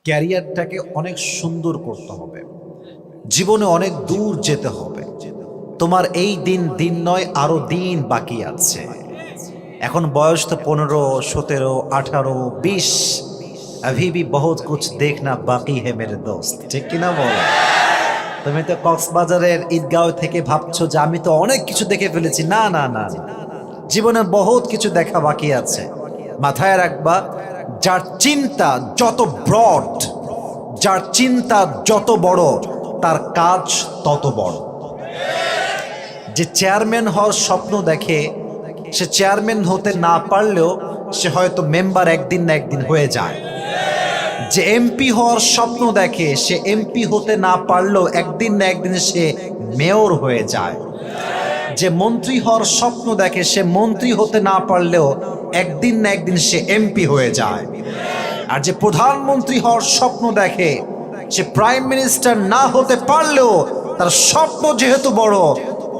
ক্যারিয়ারটাকে অনেক সুন্দর করতে হবে, জীবনে অনেক দূর যেতে হবে। তোমার এই দিন দিন নয়, আরো দিন বাকি আছে। এখন বয়স তো 15, 17, 18, 20। अभी भी बहुत कुछ देखना बाकी है मेरे दोस्त, ঠিক কিনা বলো? তুমি তো কক্সবাজারের ঈদগাঁও থেকে ভাবছো যে আমি তো অনেক কিছু দেখে ফেলেছি। না না না না, জীবনে বহুত কিছু দেখা বাকি আছে। মাথায় রাখবা, যার চিন্তা যত ব্রড, যার চিন্তা যত বড়, তার কাজ তত বড়। যে চেয়ারম্যান হওয়ার স্বপ্ন দেখে, সে চেয়ারম্যান হতে না পারলেও সে হয়তো মেম্বার একদিন না একদিন হয়ে যায়। যে এমপি হওয়ার স্বপ্ন দেখে, সে এমপি হতে না পারলেও একদিন না একদিন সে মেয়র হয়ে যায়। যে মন্ত্রী হওয়ার স্বপ্ন দেখে, সে মন্ত্রী হতে না পারলেও একদিন না একদিন সে এমপি হয়ে যায়। আর যে প্রধানমন্ত্রী হওয়ার স্বপ্ন দেখে, সে প্রাইম মিনিস্টার না হতে পারলেও তার স্বপ্ন যেহেতু বড়,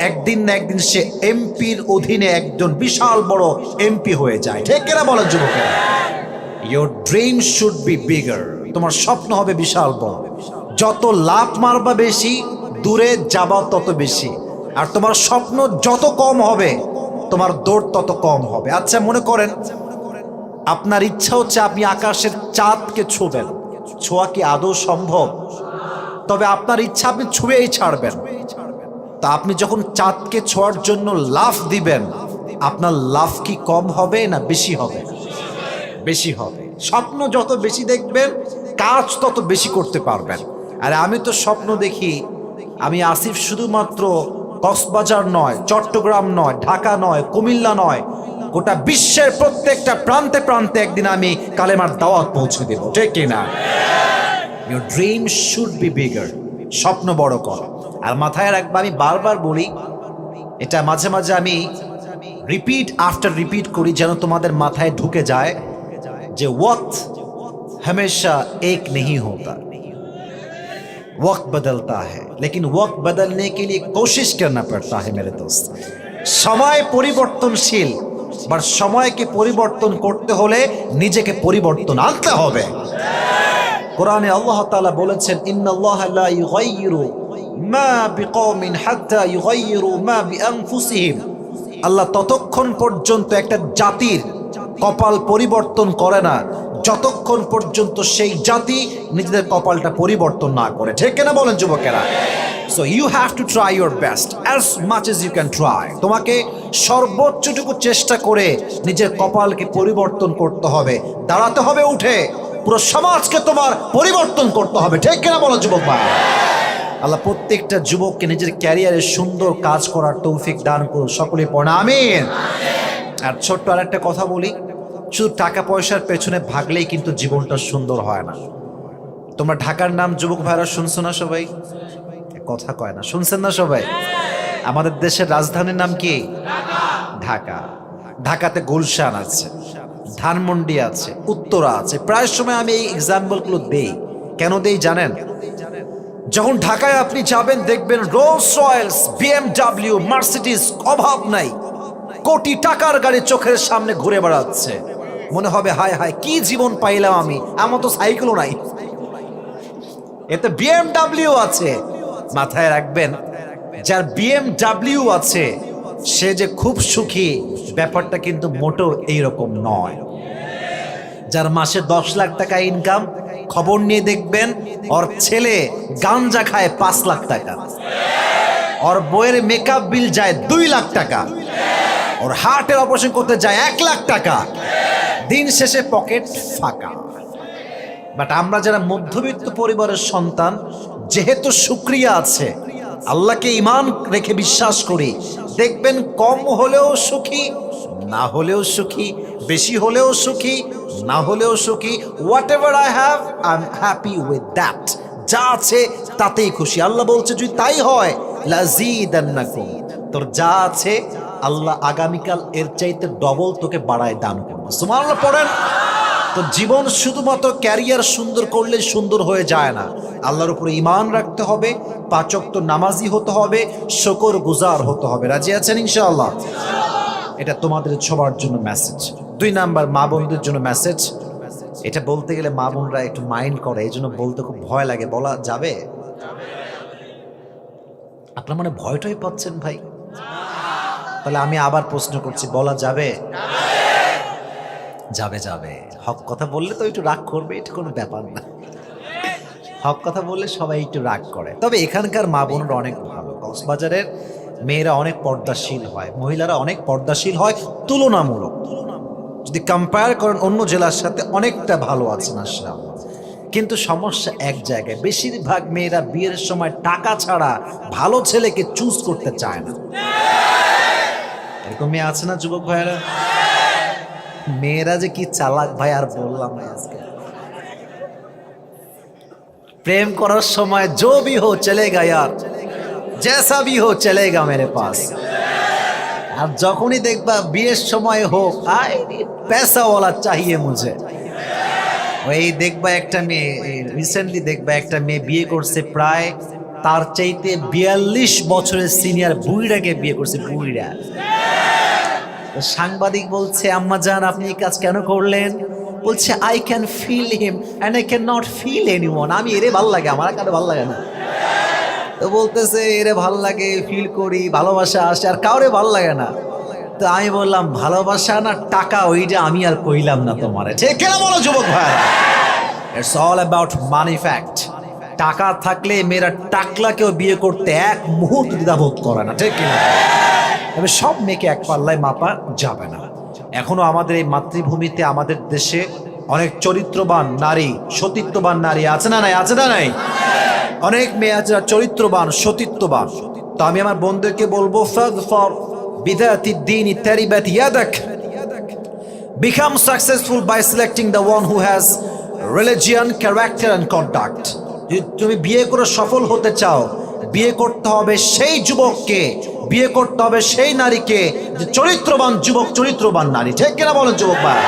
একদিন না একদিন সে এমপির অধীনে একজন বিশাল বড় এমপি হয়ে যায়। ঠিক কিনা বলেন যুবকেরা? Your dream should be bigger. তোমার স্বপ্ন হবে বিশাল বড়। যত লাভ মারবা বেশি, দূরে যাবা তত বেশি। আর তোমার স্বপ্ন যত কম হবে, তোমার দৌড় তত কম হবে। আচ্ছা, মনে করেন আপনার ইচ্ছা হচ্ছে আপনি আকাশের চাঁদকে ছুবেন। ছোঁয়া কি আদৌ সম্ভব? তবে আপনার ইচ্ছা আপনি ছুঁয়েই ছাড়বেন। তা আপনি যখন চাঁদকে ছোঁয়ার জন্য লাফ দিবেন, আপনার লাফ কি কম হবে না বেশি হবে? বেশি হবে। স্বপ্ন যত বেশি দেখবেন, কাজ তত বেশি করতে পারবেন। আর আমি তো স্বপ্ন দেখি, আমি আসিফ শুধুমাত্র কক্সবাজার নয়, চট্টগ্রাম নয়, ঢাকা নয়, কুমিল্লা নয়, গোটা বিশ্বের প্রত্যেকটা প্রান্তে প্রান্তে একদিন আমি কালেমার দাওয়াত পৌঁছে দেব। ঠিক কিনা? Your dream should be bigger. স্বপ্ন বড় কর। আর মাথায় রাখবা, আমি বারবার বলি, এটা মাঝে মাঝে আমি রিপিট আফটার রিপিট করি, যেন তোমাদের মাথায় ঢুকে যায় যে वक्त हमेशा एक नहीं होता, वक्त बदलता है, लेकिन वक्त बदलने के लिए कोशिश करना पड़ता है मेरे दोस्त। সময় পরিবর্তনশীল, বাট সময়কে পরিবর্তন করতে হলে নিজেকে পরিবর্তন আনতে হবে। কোরআনে আল্লাহ তাআলা বলেছেন, ইন্নাল্লাহা লা ইউগাইয়িরু মা বিকওমিন হাত্তা ইউগাইয়িরু মা বিআনফুসিহিম। আল্লাহ ততক্ষণ পর্যন্ত একটা জাতির কপাল পরিবর্তন করে না, যতক্ষণ পর্যন্ত সেই জাতি নিজেদের কপালটা পরিবর্তন না করে। ঠিক কিনা বলেন যুবকেরা? So you have to try your best as much as you can try. তোমাকে সর্বোচ্চটুকু চেষ্টা করে নিজের কপালকে পরিবর্তন করতে হবে, দাঁড়াতে হবে উঠে। পুরো সমাজকে তোমার পরিবর্তন করতে হবে। ঠিক কিনা বলেন যুবক ভাই? আল্লাহ প্রত্যেকটা যুবককে নিজের ক্যারিয়ারে সুন্দর কাজ করার তৌফিক দান করুন। সকলে পড়া আমিন। আর ছোট্ট আর একটা কথা বলি, শুধু টাকা পয়সার পেছনে ভাগলেই কিন্তু জীবনটা সুন্দর হয় না। তোমরা ঢাকার নাম যুবক ভাইরা শুনছো না সবাই? কথা কয় না, শুনছেন না সবাই? আমাদের দেশের রাজধানীর নাম কি? ঢাকা। ঢাকাতে গুলশান আছে, ধানমন্ডি আছে, উত্তরা আছে। প্রায় সময় আমি এই এক্সাম্পলগুলো দেই। কেন দেই জানেন? যখন ঢাকায় আপনি যাবেন, দেখবেন রোলস রয়েলস, বিএমডব্লিউ, মার্সিডিজ, অভাব নাই। কোটি টাকার গাড়ি চোখের সামনে ঘুরে বেড়াচ্ছে। মনে হবে হায় হায়, কি জীবন পাইলাম আমি, আমার তো সাইকেলও নাই, এতে বিএমডব্লিউ আছে। মাথায় রাখবেন, যার বিএমডব্লিউ আছে সে যে খুব সুখী, ব্যাপারটা কিন্তু মোটেও এইরকম নয়। যার মাসে 10 লাখ টাকা ইনকাম, খবর নিয়ে দেখবেন ওর ছেলে গাঞ্জা খায় 5 লাখ টাকা, ওর বইয়ের মেকআপ বিল যায় 2 লাখ টাকা, ওর হার্টের অপারেশন করতে যায় 1 লাখ টাকা। দিন শেষে পকেট ফাঁকা। বাট আমরা যারা মধ্যবিত্ত পরিবারের সন্তান, যেহেতু শুকরিয়া আছে, আল্লাহকে ঈমান রেখে বিশ্বাস করি, দেখবেন কম হলেও সুখী, না হলেও সুখী, বেশি হলেও সুখী, না হলেও সুখী। What ever I have, I am happy with that. যা আছে তাতেই খুশি। আল্লাহ বলছে যদি তাই হয়, লাযীদান্নাকুম, তোর যা আছে আল্লাহ আগামীকাল এর চাইতে ডবল তোকে বাড়ায় দান করবে। সুবহানাল্লাহ পড়েন। তো জীবন শুধুমাত্র ক্যারিয়ার সুন্দর করলে সুন্দর হয়ে যায় না। আল্লাহর উপরে ঈমান রাখতে হবে, 5 ওয়াক্ত নামাজি হতে হবে, শুকর গুজার হতে হবে। রাজি আছেন ইনশাআল্লাহ? এটা তোমাদের সবার জন্য মেসেজ। 2 নাম্বার, মা বোনদের জন্য মেসেজ, এটা বলতে গেলে মা বোনরা একটু মাইন্ড করে, এই জন্য বলতে খুব ভয় লাগে। বলা যাবে? আপনার মনে ভয়টাই পাচ্ছেন ভাই? তাহলে আমি আবার প্রশ্ন করছি, বলা যাবে? যাবে যাবে। হক কথা বললে তো একটু রাগ করবে, এটা কোনো ব্যাপার না। হক কথা বললে সবাই একটু রাগ করে। তবে এখানকার মা বোনরা অনেক ভালো। কক্সবাজারের মেয়েরা অনেক পর্দাশীল হয়, মহিলারা অনেক পর্দাশীল হয় তুলনামূলক। যদি কম্পেয়ার করেন অন্য জেলার সাথে অনেকটা ভালো আছে মাশাআল্লাহ। কিন্তু সমস্যা এক জায়গায়, বেশিরভাগ মেয়েরা বিয়ের সময় টাকা ছাড়া ভালো ছেলেকে চুজ করতে চায় না। এরকম মেয়ে আছে না যুবক ভাইয়েরা? মেয়েরা যে কি চালাক ভাই, আর বললাম না। আজকে প্রেম করার সময় जो भी हो चलेगा यार, जैसा भी हो चलेगा मेरे पास। আর যখনই দেখবা বিয়ের সময় হোক, আই पैसा वाला चाहिए मुझे। ওই দেখবা একটা মেয়ে, রিসেন্টলি দেখবা একটা মেয়ে বিয়ে করছে, প্রায় তার চাইতে 42 বছরের সিনিয়র বুড়িটাকে বিয়ে করছে, বুড়িরা। সাংবাদিক বলছে, আম্মা জান আপনি এই কাজ কেন করলেন? বলছে, I can feel him and I can not feel anyone. আমি এরে ভাল লাগে, আমার কারো ভাল লাগে না। তো বলতেছে এরে ভাল লাগে, ফিল করি, ভালোবাসা আসে, আর কাউরে ভাল লাগে না। তো আমি বললাম, ভালোবাসা না টাকা, ওইটা আমি আর কইলাম না তোমারে। ঠিক কেন বলো যুবক ভাই? It's all about money fact. টাকা থাকলে মেয়েরা টাকলাকেও বিয়ে করতে এক মুহূর্ত দ্বিধাবোধ করে না, ঠিক কিনা? তবে সব মেয়েকে এক পাল্লায় মাপা যাবে না। এখনো আমাদের এই মাতৃভূমিতে, আমাদের দেশে অনেক চরিত্রবান নারী, সতীত্ববান নারী আছে না নাই? আছে না নাই? অনেক মেয়ে আছে চরিত্রবান, সতীত্ববান। তো আমি আমার বন্ধুকে বলবো, ফাযফর বিযাতিদ দীনি তারিবাত ইয়াদাক। Become successful by selecting the one who has religion, character and conduct. তুমি বিয়ে করে সফল হতে চাও, বিয়ে করতে হবে সেই যুবককে, বিয়ে করতে হবে সেই নারীকে যে চরিত্রবান যুবক, চরিত্রবান নারী। ঠিক কিনা বলেন যুবক ভাই?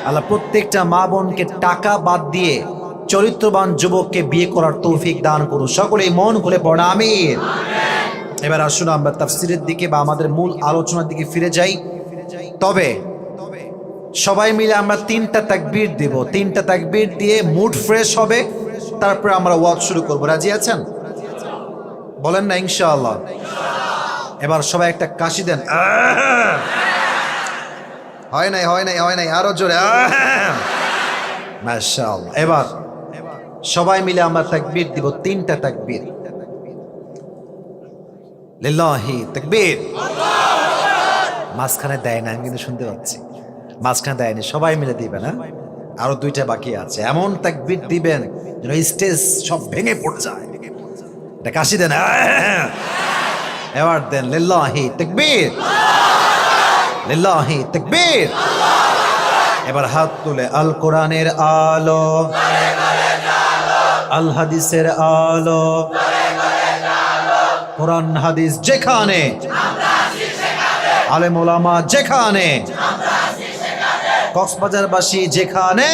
আল্লাহ প্রত্যেকটা মা বোনকে টাকা বাদ দিয়ে চরিত্রবান যুবককে বিয়ে করার তৌফিক দান করুন। সকলেই মন খুলে পড়ে আমিন। এবার আসুন আমরা তাফসীরের দিকে বা আমাদের মূল আলোচনার দিকে ফিরে যাই। তবে সবাই মিলে আমরা 3টা তাকবীর দেব। 3টা তাকবীর দিয়ে মুড ফ্রেশ হবে, তারপরে আমরা ওয়াজ শুরু করব। রাজি আছেন? বলেন না ইনশাআল্লাহ? এবার সবাই একটা কাশি দেন। হয় নাই, হয় নাই, হয় নাই, আরো জোরে। মাশাআল্লাহ। এবার সবাই মিলে আমরা তাকবীর দিব, 3টা তাকবীর। লিল্লাহি তাকবীর। মাঝখানে দেয় না, আমি কিন্তু শুনতে পাচ্ছি। মাঝখানে দেয়নি, সবাই মিলে দিবেন। হ্যাঁ, আরো 2টা বাকি আছে। এমন তাকবীর দিবেন যেন স্টেজ সব ভেঙে পড়ে যায়। এটা কাশি দেন। এবার দেন লিল্লাহি তাকবীর, লিল্লাহি তাকবীর। এবার হাত তুলে আল কোরআনের আলো, আল হাদিসের আলো, কোরআন হাদিস যেখানে, আলেম ওলামা যেখানে, কক্সবাজারবাসী যেখানে,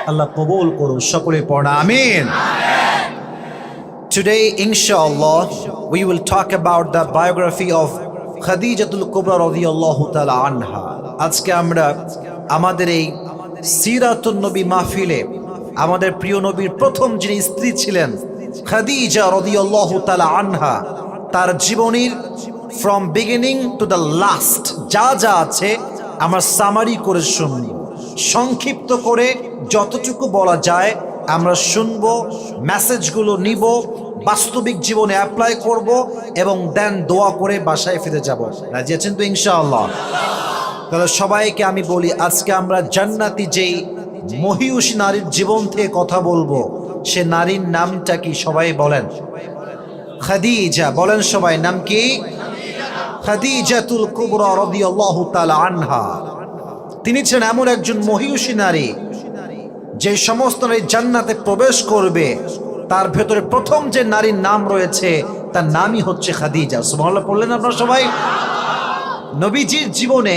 আল্লাহ কবুল করুন। সকলে পড়া আমিন। Today, inshallah, we will talk about the biography of Khadijatul Kubra radiyallahu ta'ala anha. আজকে আমরা আমাদের এই সিরাতুন নবী মাহফিলে আমাদের প্রিয় নবীর প্রথম যিনি স্ত্রী ছিলেন খাদিজা রাদিয়াল্লাহু তাআলা আনহা, তার জীবনীর from beginning to the last যা যা আছে আমরা সামারি করে শুনব, সংক্ষিপ্ত করে যতটুকু বলা যায় আমরা শুনব, মেসেজগুলো নিব, বাস্তবিক জীবনে অ্যাপ্লাই করব এবং দেন দোয়া করে বাসায় ফিরে যাব। রাজি আছেন তো ইনশাআল্লাহ? তাহলে সবাইকে আমি বলি, আজকে আমরা জান্নাতি যেই মহিয়সী নারীর জীবন থেকে কথা বলবো, সে নারীর নামটা কি? সবাই বলেন খাদিজা। বলেন সবাই, নাম কি? খাদিজাতুল কুবরা রাদিয়াল্লাহু তাআলা আনহা। তিনি ছিলেন এমন একজন মহিয়সী নারী যে সমস্ত নারী জান্নাতে প্রবেশ করবে তার ভেতরে প্রথম যে নারীর নাম রয়েছে তার নামই হচ্ছে খাদিজা। সুবহানাল্লাহ পড়লেন আপনারা সবাই? নবীজির জীবনে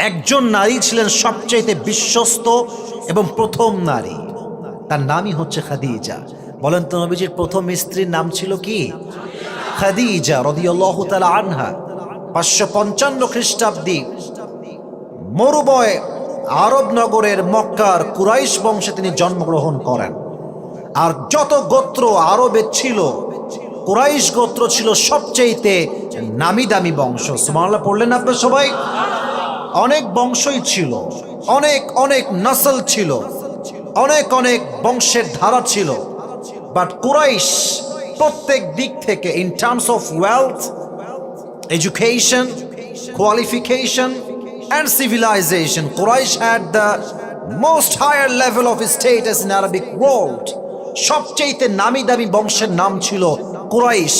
একজন নারী ছিলেন সবচেয়ে বিশ্বস্ত এবং প্রথম নারী, তার নামই হচ্ছে খাদিজা। বলেন তো নবীজির প্রথম স্ত্রীর নাম ছিল কি? খাদিজা রাদিয়াল্লাহু তাআলা আনহা। 555 খ্রিস্টাব্দে মরুময় আরব নগরের মক্কার কুরাইশ বংশে তিনি জন্মগ্রহণ করেন। আর যত গোত্র আরবে ছিল, কুরাইশ গোত্র ছিল সবচেয়েতে নামি দামি বংশ। সুবহানাল্লাহ পড়লেন আপনারা সবাই? অনেক বংশই ছিল, অনেক অনেক নসল ছিল, অনেক অনেক বংশের ধারা ছিল। বাট কুরাইশ প্রত্যেক দিক থেকে, in terms of wealth, education, qualification and civilization, Quraysh had the most higher level of status in Arabic world. সবচেয়ে নামি দামি বংশের নাম ছিল কুরাইশ।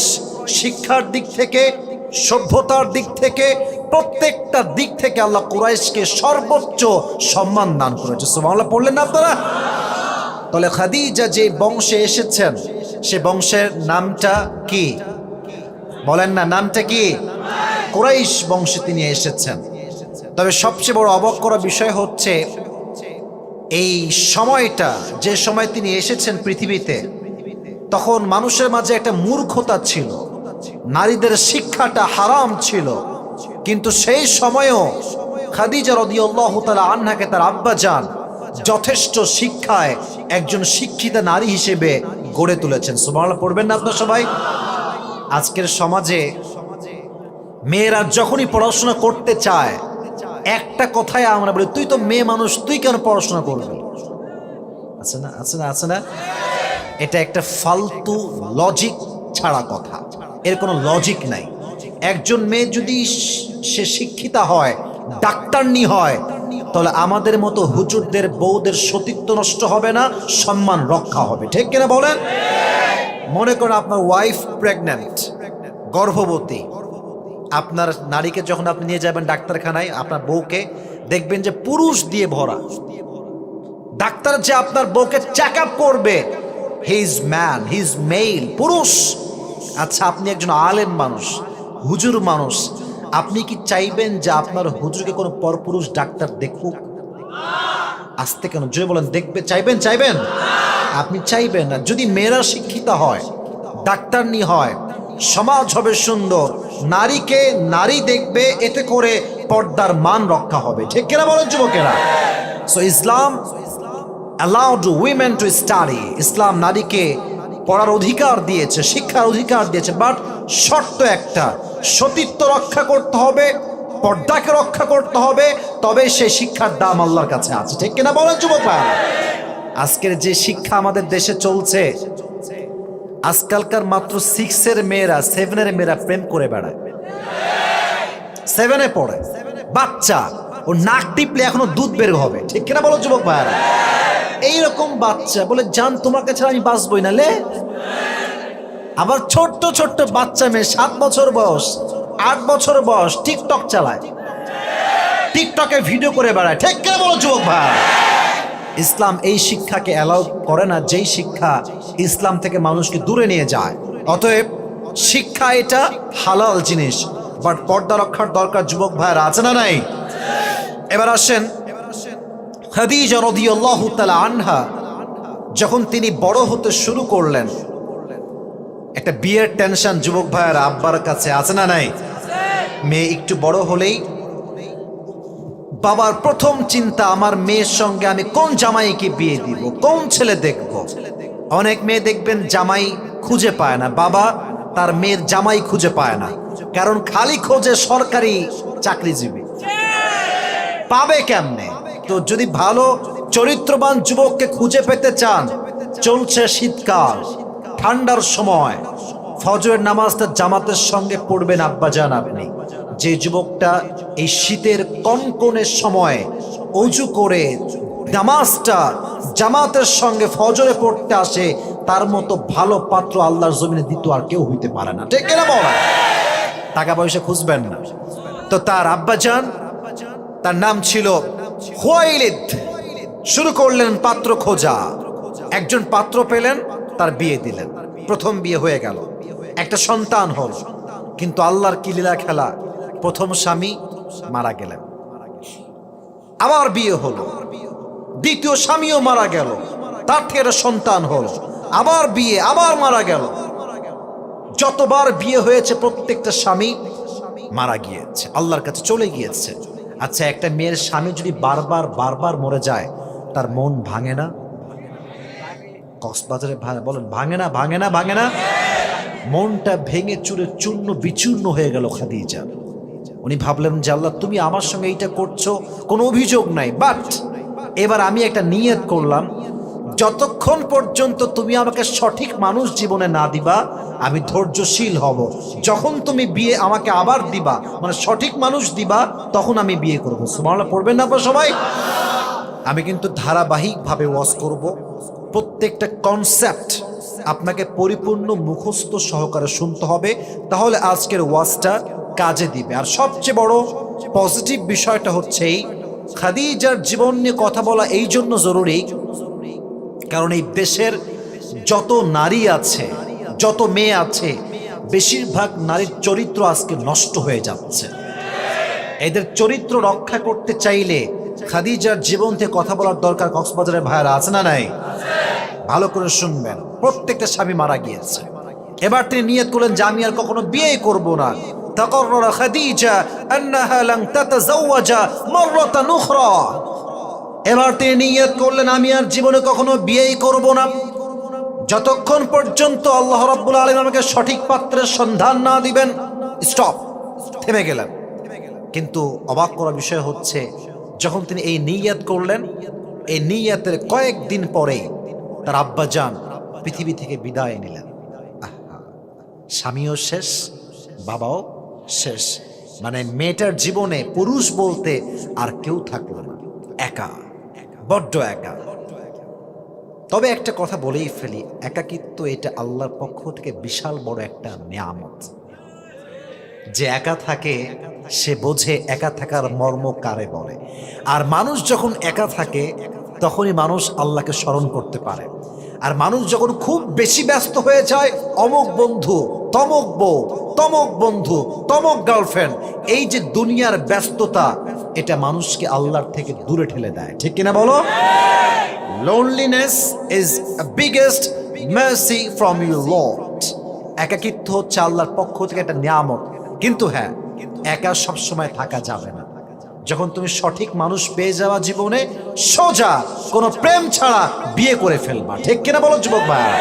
শিক্ষার দিক থেকে, সভ্যতার দিক থেকে, প্রত্যেকটা দিক থেকে আল্লাহ কুরাইশকে সর্বোচ্চ সম্মান দান করেছে। সুবহানাল্লাহ পড়লেন না আপনারা? তাহলে খাদিজা যে বংশে এসেছেন, সে বংশের নামটা কি বলেন না? নামটা কি? কুরাইশ বংশে তিনি এসেছেন। তবে সবচেয়ে বড় অবাক করা বিষয় হচ্ছে এই সময়টা, যে সময় তিনি এসেছেন পৃথিবীতে, তখন মানুষের মাঝে একটা মূর্খতা ছিল, নারীদের শিক্ষাটা হারাম ছিল। কিন্তু সেই সময়েও খাদিজা রাদিয়াল্লাহু তাআলা আনহাকে তার আব্বাজান যথেষ্ট শিক্ষায় একজন শিক্ষিতা নারী হিসেবে গড়ে তুলেছেন। সুবহানাল্লাহ পড়বেন না আপনারা সবাই? আজকের সমাজে মেয়েরা যখনই পড়াশোনা করতে চায়, একটা কথাই আমরা বলি, তুই তো মেয়ে মানুষ, তুই কেন পড়াশোনা করবি? আছে না, আছে না, আছে না? এটা একটা ফালতু লজিক ছাড়া কথা, এর কোনো লজিক নাই। একজন মেয়ে যদি সে শিক্ষিতা হয়, ডাক্তারনি হয়, তাহলে আমাদের মতো হুজুরদের বউদের সতীত্ব নষ্ট হবে না, সম্মান রক্ষা হবে। ঠিক কিনা বলেন? মনে করেন আপনার ওয়াইফ প্রেগন্যান্ট, গর্ভবতী, আপনার নারীকে যখন আপনি নিয়ে যাবেন ডাক্তারখানায়, আপনার বউকে দেখবেন যে পুরুষ দিয়ে ভরা। ডাক্তার যে আপনার বউকে চেক আপ করবে, he is man, he is male, পুরুষ। আচ্ছা, আপনি একজন আলেম মানুষ, হুজুর মানুষ, আপনি কি চাইবেন যে আপনার হুজুরকে কোনো পরপুরুষ ডাক্তার দেখুক? আসতে কেন জোরে বলেন, দেখবে চাইবেন? চাইবেন? আপনি চাইবেন না। যদি মেয়েরা শিক্ষিতা হয়, ডাক্তারনি হয়, সমাজ হবে সুন্দর, নারীকে নারী দেখবে, এতে করে পর্দার মান রক্ষা হবে। ঠিক কিনা বলেন যুবকেরা? So Islam allowed women to study. ইসলাম নারীকে পড়ার অধিকার দিয়েছে, শিক্ষার অধিকার দিয়েছে, বাট শর্ত একটা, সতীত্ব রক্ষা করতে হবে, পর্দাকে রক্ষা করতে হবে, তবে সেই শিক্ষার দাম আল্লাহর কাছে আছে। ঠিক কিনা বলেন যুবকরা? আজকের যে শিক্ষা আমাদের দেশে চলছে, আজকালকার মাত্র 6-এর মেয়েরা, 7-এর মেয়েরা প্রেম করে বেড়ায়। 7-এ পড়ে বাচ্চা, ও নাক টিপলে এখনো দুধ বের হবে। ঠিক কিনা বলো যুবক ভাইরা? এইরকম বাচ্চা বলে, জান তোমার কাছে আমি বাঁচবই না লে। আবার ছোট্ট ছোট্ট বাচ্চা মেয়ে, 7 বছর বয়স, 8 বছর বয়স, টিকটক চালায়, টিকটকে ভিডিও করে বেড়ায়। ঠিক কিনা বলো যুবক ভাই? ইসলাম এই শিক্ষাকে অ্যালাউ করে না, যেই শিক্ষা ইসলাম থেকে মানুষকে দূরে নিয়ে যায়। অতএব শিক্ষা এটা হালাল জিনিস, বাট পর্দা রক্ষার দরকার যুবক ভাইরা, আছে না নাই? এবার আসেন, খাদিজা রাদিয়াল্লাহু তাআলা আনহা যখন তিনি বড় হতে শুরু করলেন, একটা বিয়ের টেনশন যুবক ভাইয়েরা আব্বার কাছে, আছে না নাই? মেয়ে একটু বড় হলেই বাবার প্রথম চিন্তা, আমার মেয়ের সঙ্গে আমি কোন জামাইকে বিয়ে দিব, কোন ছেলে দেখব। অনেক মেয়ে দেখবেন জামাই খুঁজে পায় না, বাবা তার মেয়ের জামাই খুঁজে পায় না, কারণ খালি খোঁজে সরকারি চাকরিজীবী। পাবে কেমনে? তো যদি ভালো চরিত্রবান যুবককে খুঁজে পেতে চান, চলছে শীতকাল, ঠান্ডার সময়, ফজরের নামাজটা জামাতের সঙ্গে পড়বেন আব্বাজান আপনি। যে যুবকটা এই শীতের কনকনে সময় অজু করে নামাজটা জামাতের সঙ্গে ফজরে পড়তে আসে, তার মতো ভালো পাত্র আল্লাহর জমিনে দ্বিতীয় আর কেউ হইতে পারে না। ঠিক কিনা বলা? টাকা পয়সা খুঁজবেন না। তো তার আব্বাজান, তার নাম ছিল খুয়াইলিদ, শুরু করলেন পাত্র খোঁজা। একজন পাত্র পেলেন, তার বিয়ে দিলেন। প্রথম বিয়ে হয়ে গেল, একটা সন্তান হল। কিন্তু আল্লাহর কি লীলা খেলা, প্রথম স্বামী মারা গেলেন, আবার বিয়ে হলো, দ্বিতীয় স্বামীও মারা গেল, তার থেকে একটা সন্তান হলো, আবার বিয়ে, আবার মারা গেল। যতবার বিয়ে হয়েছে প্রত্যেকটা স্বামী মারা গিয়েছে, আল্লাহর কাছে চলে গিয়েছে। আচ্ছা, একটা মেয়ের স্বামী যদি বারবার বারবার মরে যায়, তার মন ভাঙে না? কক্সবাজারে বলেন ভাঙে না, ভাঙে না, ভাঙে না? মনটা ভেঙে চুরে চূর্ণ বিচূর্ণ হয়ে গেল খাদিজা। উনি ভাবলেন যে আল্লাহ, তুমি আমার সঙ্গে এইটা করছো, কোনো অভিযোগ নাই, বাট এবার আমি একটা নিয়ত করলাম, যতক্ষণ পর্যন্ত তুমি আমাকে সঠিক মানুষ জীবনে না দিবা আমি ধৈর্যশীল হব। যখন তুমি বিয়ে আমাকে আবার দিবা, মানে সঠিক মানুষ দিবা, তখন আমি বিয়ে করবো। সুবহানাল্লাহ পড়বেন না আপনারা সবাই? আমি কিন্তু ধারাবাহিকভাবে ওয়াজ করব। প্রত্যেকটা কনসেপ্ট আপনাকে পরিপূর্ণ মুখস্থ সহকারে শুনতে হবে, তাহলে আজকের ওয়াজটা কাজে দিবে। আর সবচেয়ে বড় পজিটিভ বিষয়টা হচ্ছে এই, খাদিজার জীবন নিয়ে কথা বলা এই জন্য জরুরি, কারণ এই দেশের যত নারী আছে, যত মেয়ে আছে, বেশিরভাগ নারীর চরিত্র আজকে নষ্ট হয়ে যাচ্ছে। এদের চরিত্র রক্ষা করতে চাইলে খাদিজার জীবন থেকে কথা বলার দরকার। কক্সবাজারের ভাইয়েরা আছে না নাই? ভালো করে শুনবেন, প্রত্যেকটা স্বামী মারা গিয়েছে। এবার তিনি নিয়ত করলেন যে আমি আর কখনো বিয়ে করব না। তাকাররার খাদিজা আন্নাহা লান তাতাযাওয়াজা মাররাতান উখরা। এবার তিনি নিয়ত করলেন আমি আর জীবনে কখনো বিয়েই করব না, যতক্ষণ পর্যন্ত আল্লাহ রাব্বুল আলামিন আমাকে সঠিক পাত্রের সন্ধান না দিবেন। স্টপ, থেমে গেলেন। কিন্তু অবাক করার বিষয় হচ্ছে, যখন তিনি এই নিয়ত করলেন, এই নিয়তের কয়েকদিন পরেই তার আব্বাজান পৃথিবী থেকে বিদায় নিলেন। আহা, স্বামীও শেষ, বাবাও শেষ, মানে মেয়েটার জীবনে পুরুষ বলতে আর কেউ থাকলো না, একা, বড্ড একা। তবে একটা কথা বলেই ফেলি, একাকিত্ব এটা আল্লাহর পক্ষ থেকে বিশাল বড় একটা নিয়ামত। যে একা থাকে সে বোঝে একা থাকার মর্ম কারে বলে। আর মানুষ যখন একা থাকে তখনই মানুষ আল্লাহকে স্মরণ করতে পারে। আর মানুষ যখন খুব বেশি ব্যস্ত হয়ে যায়, অমুক বন্ধু, তমক বউ, তমক বন্ধু, তমক গার্লফ্রেন্ড, এই যে দুনিয়ার ব্যস্ততা, এটা মানুষকে আল্লাহর থেকে দূরে ঠেলে দেয়। ঠিক কিনা বলো? Loneliness is biggest mercy from your lord. একাকিত্ব হচ্ছে আল্লাহর পক্ষ থেকে একটা নিয়ামত। কিন্তু হ্যাঁ, একা সবসময় থাকা যাবে না। যখন তুমি সঠিক মানুষ পেয়ে যাওয়া জীবনে, সোজা কোনো প্রেম ছাড়া বিয়ে করে ফেলবা। ঠিক কিনা বলো যুবক ভাইয়া?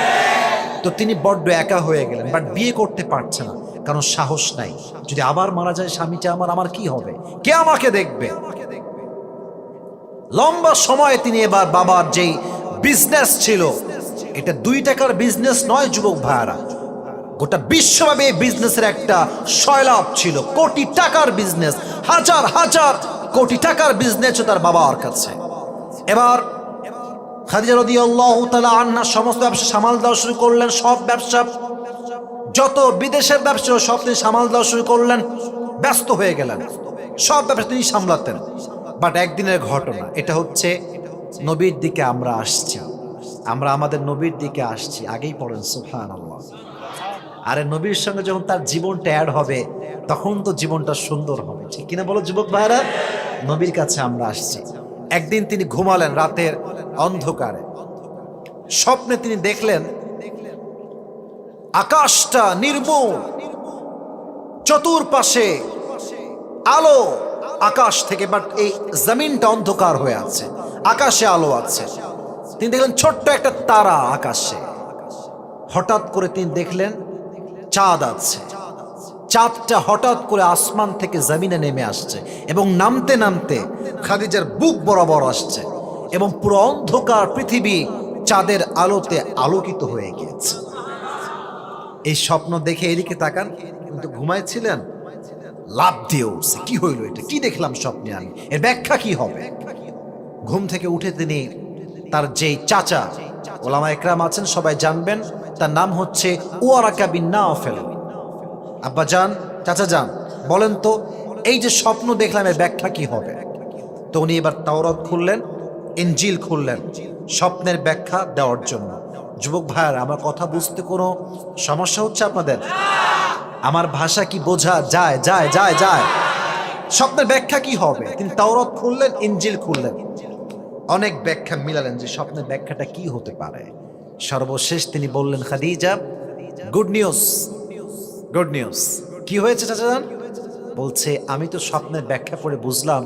তো তিনি বড্ড একা হয়ে গেলেন, বাট বিয়ে করতে পারছে না, কারণ সাহস নাই। যদি আবার মারা যায় স্বামীটা আমার কি হবে? কে আমাকে দেখবে? লম্বা সময় তিনি এবার বাবার যেই বিজনেস ছিল, এটা 2 টাকার বিজনেস নয় যুবক ভাইয়ারা, গোটা বিশ্বব্যাপী এই বিজনেসের একটা সয়লাভ ছিল। কোটি টাকার বিজনেস, হাজার হাজার কোটি টাকার বিজনেস তার বাবার কাছে। এবার খাদিজা রাদিয়াল্লাহু তাআলা আনহা সমস্ত ব্যবসা সামাল দেওয়া শুরু করলেন। সব ব্যবসা, যত বিদেশের ব্যবসা সব তিনি সামাল দেওয়া শুরু করলেন। ব্যস্ত হয়ে গেলেন, সব ব্যবসা তিনি সামলাতেন। বাট একদিনের ঘটনা, এটা হচ্ছে নবীর দিকে আমরা আসছি, আমরা আমাদের নবীর দিকে আসছি। আগেই পড়েন সুবহানাল্লাহ। আরে নবীর সঙ্গে যখন তার জীবনটা অ্যাড হবে, তখন তো জীবনটা সুন্দর হবে। ঠিক কিনা বলো যুবক ভাইরা? নবীর কাছে আমরা আসছি। একদিন তিনি ঘুমালেন রাতের অন্ধকারে, স্বপ্নে তিনি দেখলেন আকাশটা নির্মল, চতুর্পাশে আলো আকাশ থেকে, বাট এই জমিনটা অন্ধকার হয়ে আছে, আকাশে আলো আছে। তিনি দেখলেন ছোট্ট একটা তারা আকাশে। হঠাৎ করে তিনি দেখলেন চাঁদ আছে। চাঁদটা হঠাৎ করে আসমান থেকে জমিনে নেমে আসছে এবং নামতে নামতে খাদিজার বুক বরাবর আসছে, এবং পুরো অন্ধকার পৃথিবী চাঁদের আলোতে আলোকিত হয়ে গিয়েছে। এই স্বপ্ন দেখে এদিকে তাকান, কিন্তু ঘুমাইছিলেন, লাভ দিয়ে উঠছে। কি হইল এটা? কি দেখলাম স্বপ্নে আমি? এর ব্যাখ্যা কি হবে? ঘুম থেকে উঠে তিনি তার যেই চাচা, ওলামা একরাম আছেন সবাই জানবেন, তার নাম হচ্ছে ওয়ারাকা বিন নাওফেল। আব্বা যান, চাচা যান, বলেন তো এই যে স্বপ্ন দেখলাম এর ব্যাখ্যা কি হবে? তো উনি এবার তাওরাত খুললেন, ইনজিল খুললেন স্বপ্নের ব্যাখ্যা দেওয়ার জন্য। যুবক ভাইয়ার, আমার কথা বুঝতে কোনো সমস্যা হচ্ছে আপনাদের? আমার ভাষা কি বোঝা যায়? যায় যায় যায় স্বপ্নের ব্যাখ্যা কি হবে? তিনি তাওরাত খুললেন, ইনজিল খুললেন, অনেক ব্যাখ্যা মিলালেন যে স্বপ্নের ব্যাখ্যাটা কি হতে পারে। সর্বশেষ তিনি বললেন, Khadija, good news, good news. কি হয়েছে চাচা যান? বলছে, আমি তো স্বপ্নের ব্যাখ্যা পড়ে বুঝলাম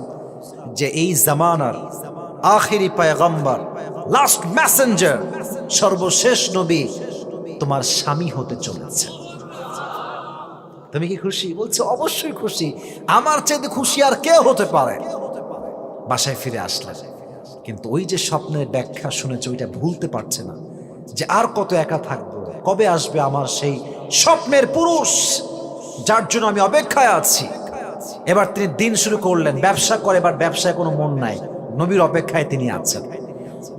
যে এই জামানার আখিরি পয়গম্বর, লাস্ট মেসেঞ্জার, সর্বশেষ নবী তোমার স্বামী হতে চলেছে। তুমি কি খুশি? বলছে অবশ্যই খুশি, আমার চাইতে খুশি আর কে হতে পারে। বাসায় ফিরে আসলেন, কিন্তু ওই যে স্বপ্নের ব্যাখ্যা শুনেছে ওইটা ভুলতে পারছে না, যে আর কত একা থাকবো, কবে আসবে আমার সেই স্বপ্নের পুরুষ যার জন্য আমি অপেক্ষায় আছি। এবার তিনি দিন শুরু করলেন, ব্যবসা করে, এবার ব্যবসায় কোনো মন নাই, নবীর অপেক্ষায় তিনি আছেন।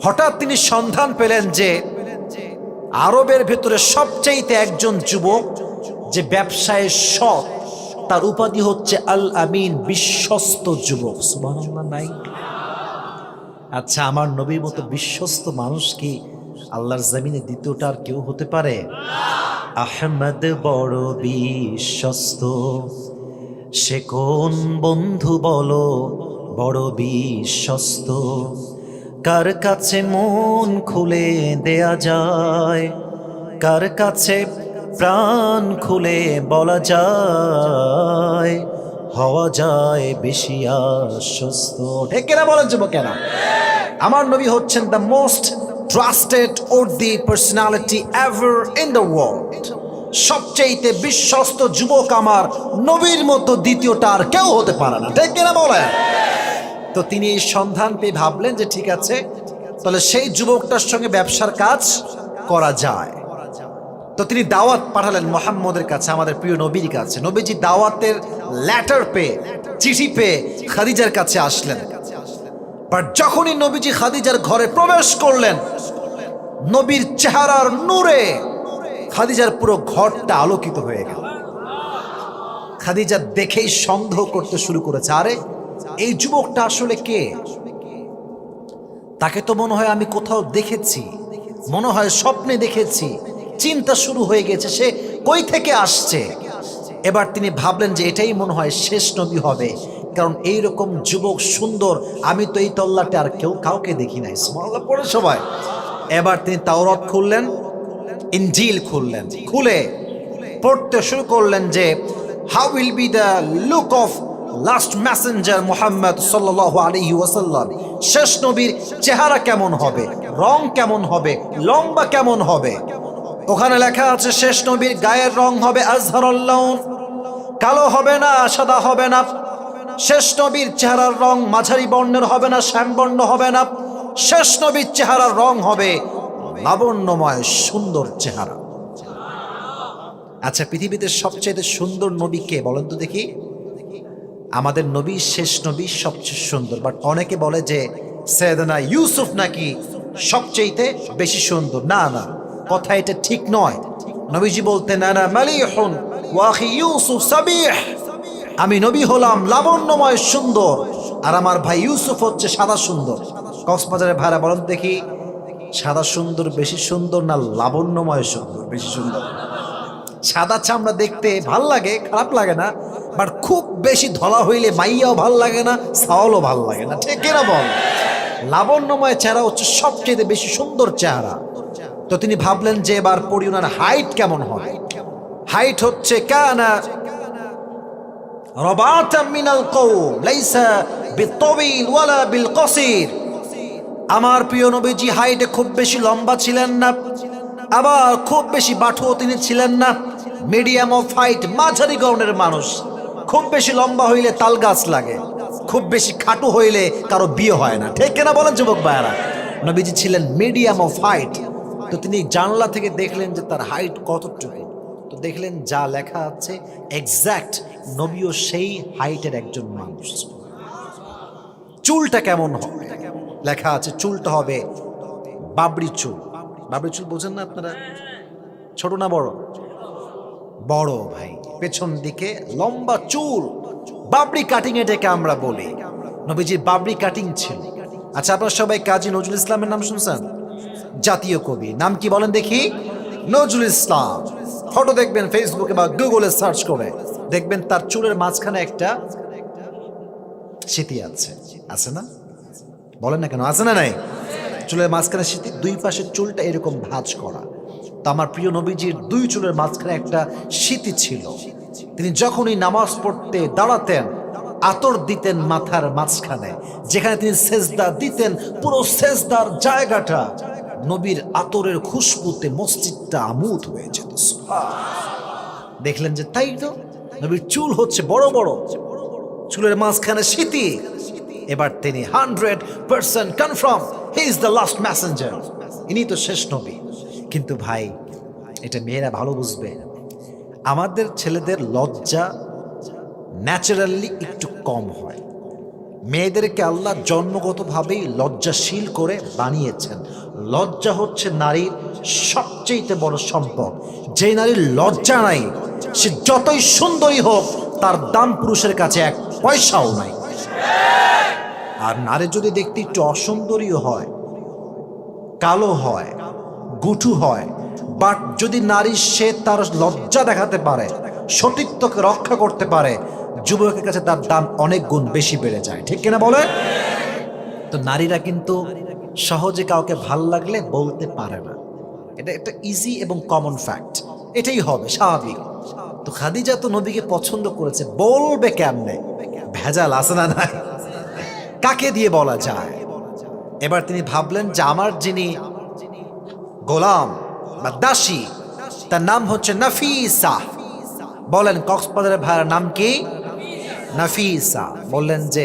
হঠাৎ তিনি সন্ধান পেলেন যে আরবের ভেতরে সবচাইতে একজন যুবক যে ব্যবসায় সৎ, তার উপাধি হচ্ছে আল আমিন, বিশ্বস্ত যুবক। সুবহানাল্লাহ নাই? আচ্ছা, আমার নবীর মতো বিশ্বস্ত মানুষ কি আল্লাহর জমিনে দ্বিতীয়টা আর কেউ হতে পারে? আহমদ বড় বিশ্বস্ত, সে কোন বন্ধু বলো বড় বিশ্বস্ত, কার কাছে মন খুলে দেয়া যায়, কার কাছে প্রাণ খুলে বলা যায়, হওয়া যায় বেশি আশ্বস্ত। ঠিক কিনা বলেন যুবকেরা? আমার নবী হচ্ছেন the most trusted worthy personality ever in the world. সবচেয়ে বিশ্বস্ত যুবক আমার নবীর মতো দ্বিতীয়টা আর কেউ হতে পারে না। ঠিক কিনা বলেন? তো তিনি এই সন্ধান পেয়ে ভাবলেন যে ঠিক আছে, তাহলে সেই যুবকটার সঙ্গে ব্যবসার কাজ করা যায়। তো তিনি দাওয়াত পাঠালেন মুহাম্মদের কাছে, আমাদের প্রিয় নবীর কাছে। নবীজি দাওয়াতের লেটার পেয়ে, চিঠি পেয়ে খাদিজার কাছে আসলেন। বাট যখনই নবীজি খাদিজার ঘরে প্রবেশ করলেন, নবীর চেহারার নূরে খাদিজার পুরো ঘরটা আলোকিত হয়ে গেল। খাদিজা দেখেই সন্দেহ করতে শুরু করেছে, আরে এই যুবকটা আসলে কে? তাকে তো মনে হয় আমি কোথাও দেখেছি, মনে হয় স্বপ্নে দেখেছি। চিন্তা শুরু হয়ে গেছে, সে কই থেকে আসছে। এবার তিনি ভাবলেন যে এটাই মনে হয় শেষ নবী হবে, কারণ এইরকম যুবক সুন্দর আমি তো এই তল্লাটে আর কাউকে দেখি নাই। সুবহানাল্লাহ পড়ে সবাই। এবার তিনি তাওরাত খুললেন, ইনজিল খুললেন, খুলে পড়তে শুরু করলেন যে how will be the look of last Messenger Muhammad সাল্লাল্লাহু আলাইহি ওয়াসাল্লাম। শেষ নবীর চেহারা কেমন হবে, রং কেমন হবে, লম্বা কেমন হবে। ওখানে লেখা আছে শেষ নবীর গায়ের রং হবে আজহারুল লাউন, কালো হবে না, সাদা হবে না। শেষ নবীর চেহারার রং মাঝারি বর্ণের হবে না, শ্যামবর্ণ হবে না। শেষ নবীর চেহারার রং হবে লাবণ্যময় সুন্দর চেহারা। আচ্ছা, পৃথিবীতে সবচেয়ে সুন্দর নবী কে বলেন তো দেখি? আমাদের নবী, শেষ নবী সবচেয়ে সুন্দর। বাট অনেকে বলে যে সাইয়েদনা ইউসুফ নাকি সবচেয়ে বেশি সুন্দর। না না, কথা এটা ঠিক নয়। নবীজি বলতেন আনা মালিহুন ওয়া আখি ইউসুফ সাবিহ, আমি নবী হলাম লাবণ্যময় সুন্দর, আর আমার ভাই ইউসুফ হচ্ছে সাদা সুন্দর। কক্সবাজারের ভাইরা বলেন দেখি, সাদা সুন্দর বেশি সুন্দর না লাবণ্যময় সুন্দর বেশি সুন্দর? সাদা চামড়া দেখতে ভাল লাগে, খারাপ লাগে না, বাট খুব বেশি ধলা হইলে মাইয়াও ভাল লাগে না, সাওয়ালও ভাল লাগে না। ঠিক কিনা বল? লাবণ্যময় চেহারা হচ্ছে সবচেয়ে বেশি সুন্দর চেহারা। তো তিনি ভাবলেন যে এবার পড়ি ওনার হাইট কেমন হবে। হাইট হচ্ছে কানা রাবাতাম মিনাল কওম লাইসা বিতাবিল ওয়ালা বিল কসির। আমার প্রিয় নবীজি হাইটে খুব বেশি লম্বা ছিলেন না, আবার খুব বেশি বাঠুও তিনি ছিলেন না। মিডিয়াম অফ হাইট, মাঝারি গড়নের মানুষ। খুব বেশি লম্বা হইলে তাল গাছ লাগে, খুব বেশি খাটো হইলে কারো বিয়ে হয় না। ঠিক কিনা বলেন যুবক ভাইয়ারা? নবীজি ছিলেন মিডিয়াম অফ হাইট। তো তিনি জানলা থেকে দেখলেন যে তার হাইট কতটুকু। তো দেখলেন যা লেখা আছে এক্সাক্ট নবীও সেই হাইটের একজন মানুষ। চুলটা কেমন হবে লেখা আছে, চুলটা হবে বাবরি চুল। বাবরি চুল বোঝেন না আপনারা? ছোট না বড়? বড় ভাই, পেছন দিকে লম্বা চুল, বাবরি কাটিং এটাকে আমরা বলি। নবীজির বাবরি কাটিং ছিল। আচ্ছা, আপনারা সবাই কাজী নজরুল ইসলামের নাম শুনছেন? জাতীয় কবি, নাম কি বলেন দেখি? নজরুল ইসলাম। ফটো দেখবেন ফেসবুকে বা গুগলে সার্চ করে, দেখবেন তার চুলের মাঝখানে একটা স্মৃতি আছে। আছে না? বলেন না কেন, আছে না নাই? চুলের মাঝখানে স্মৃতি, দুই পাশের চুলটা এরকম ভাঁজ করা। তো আমার প্রিয় নবীজির দুই চুলের মাঝখানে একটা স্মৃতি ছিল। তিনি যখনই নামাজ পড়তে দাঁড়াতেন আতর দিতেন মাথার মাঝখানে, যেখানে তিনি সেজদা দিতেন পুরো সেজদার জায়গাটা নবীর আতরের খুশবুতে মসজিদটা আমোদ হয়ে যেত। দেখলেন যে তাই তো, নবীর চুল হচ্ছে বড় বড়, চুলের মাঝখানে স্মৃতি। এবার তিনি 100% confirm he is the last Messenger, ইনি তো শেষ নবী। কিন্তু ভাই, এটা মেয়েরা ভালো বুঝবে, আমাদের ছেলেদের লজ্জা ন্যাচারালি একটু কম হয়। মেয়েদেরকে আল্লাহ জন্মগতভাবেই লজ্জাশীল করে বানিয়েছেন। লজ্জা হচ্ছে নারীর সবচেয়ে বড় সম্পদ। যে নারীর লজ্জা নাই, সে যতই সুন্দরী হোক, তার দাম পুরুষের কাছে এক পয়সাও নাই। আর নারী যদি দেখতে একটু অসুন্দরীও হয়, কালো হয়, গুঠু হয়, বাট যদি নারী সে তার লজ্জা দেখাতে পারে, সতীত্বকে রক্ষা করতে পারে, যুবকের কাছে তার দাম অনেক গুণ বেশি বেড়ে যায়। ঠিক কিনা বলেন? তো নারীরা কিন্তু সহজে কাউকে ভাল লাগলে বলতে পারে না, এটা একটা ইজি এবং কমন ফ্যাক্ট, এটাই হবে স্বাভাবিক। তো খাদিজা তো নবীকে পছন্দ করেছে, বলবে কেমনে? ভেজাল আছে না নাই? কাকে দিয়ে বলা যায়? এবার তিনি ভাবলেন যে আমার যিনি গোলাম বা দাসী, তার নাম হচ্ছে নাফিসা। বলেন কক্সবাজারের ভাইয়ের নাম কি? নাফিসা। বললেন যে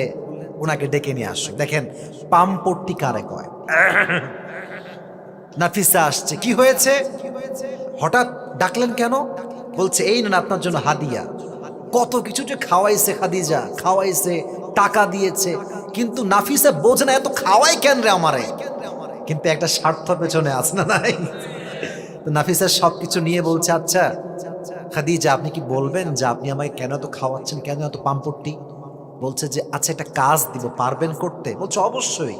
ওনাকে ডেকে নিয়ে আসো। দেখেন পামপট্টি কারে কয়। নাফিসা আসছে। কি হয়েছে? হঠাৎ ডাকলেন কেন? বলছে এই না আপনার জন্য হাদিয়া। কত কিছু যে খাওয়াইছে খাদিজা, খাওয়াইছে, টাকা দিয়েছে, কিন্তু নাফিসা বোঝে না এত খাওয়াই কেন রে আমারে। কিন্তু একটা স্বার্থ পেছনে আছে না নাই? তো নাফিসা সবকিছু নিয়ে বলছে আচ্ছা খাদিজা, আপনি কি বলবেন যে আপনি আমাকে কেন এত খাওয়াচ্ছেন, কেন এত পামপট্টি? বলছে যে আচ্ছা একটা কাজ দিব, পারবেন করতে? বলছে অবশ্যই,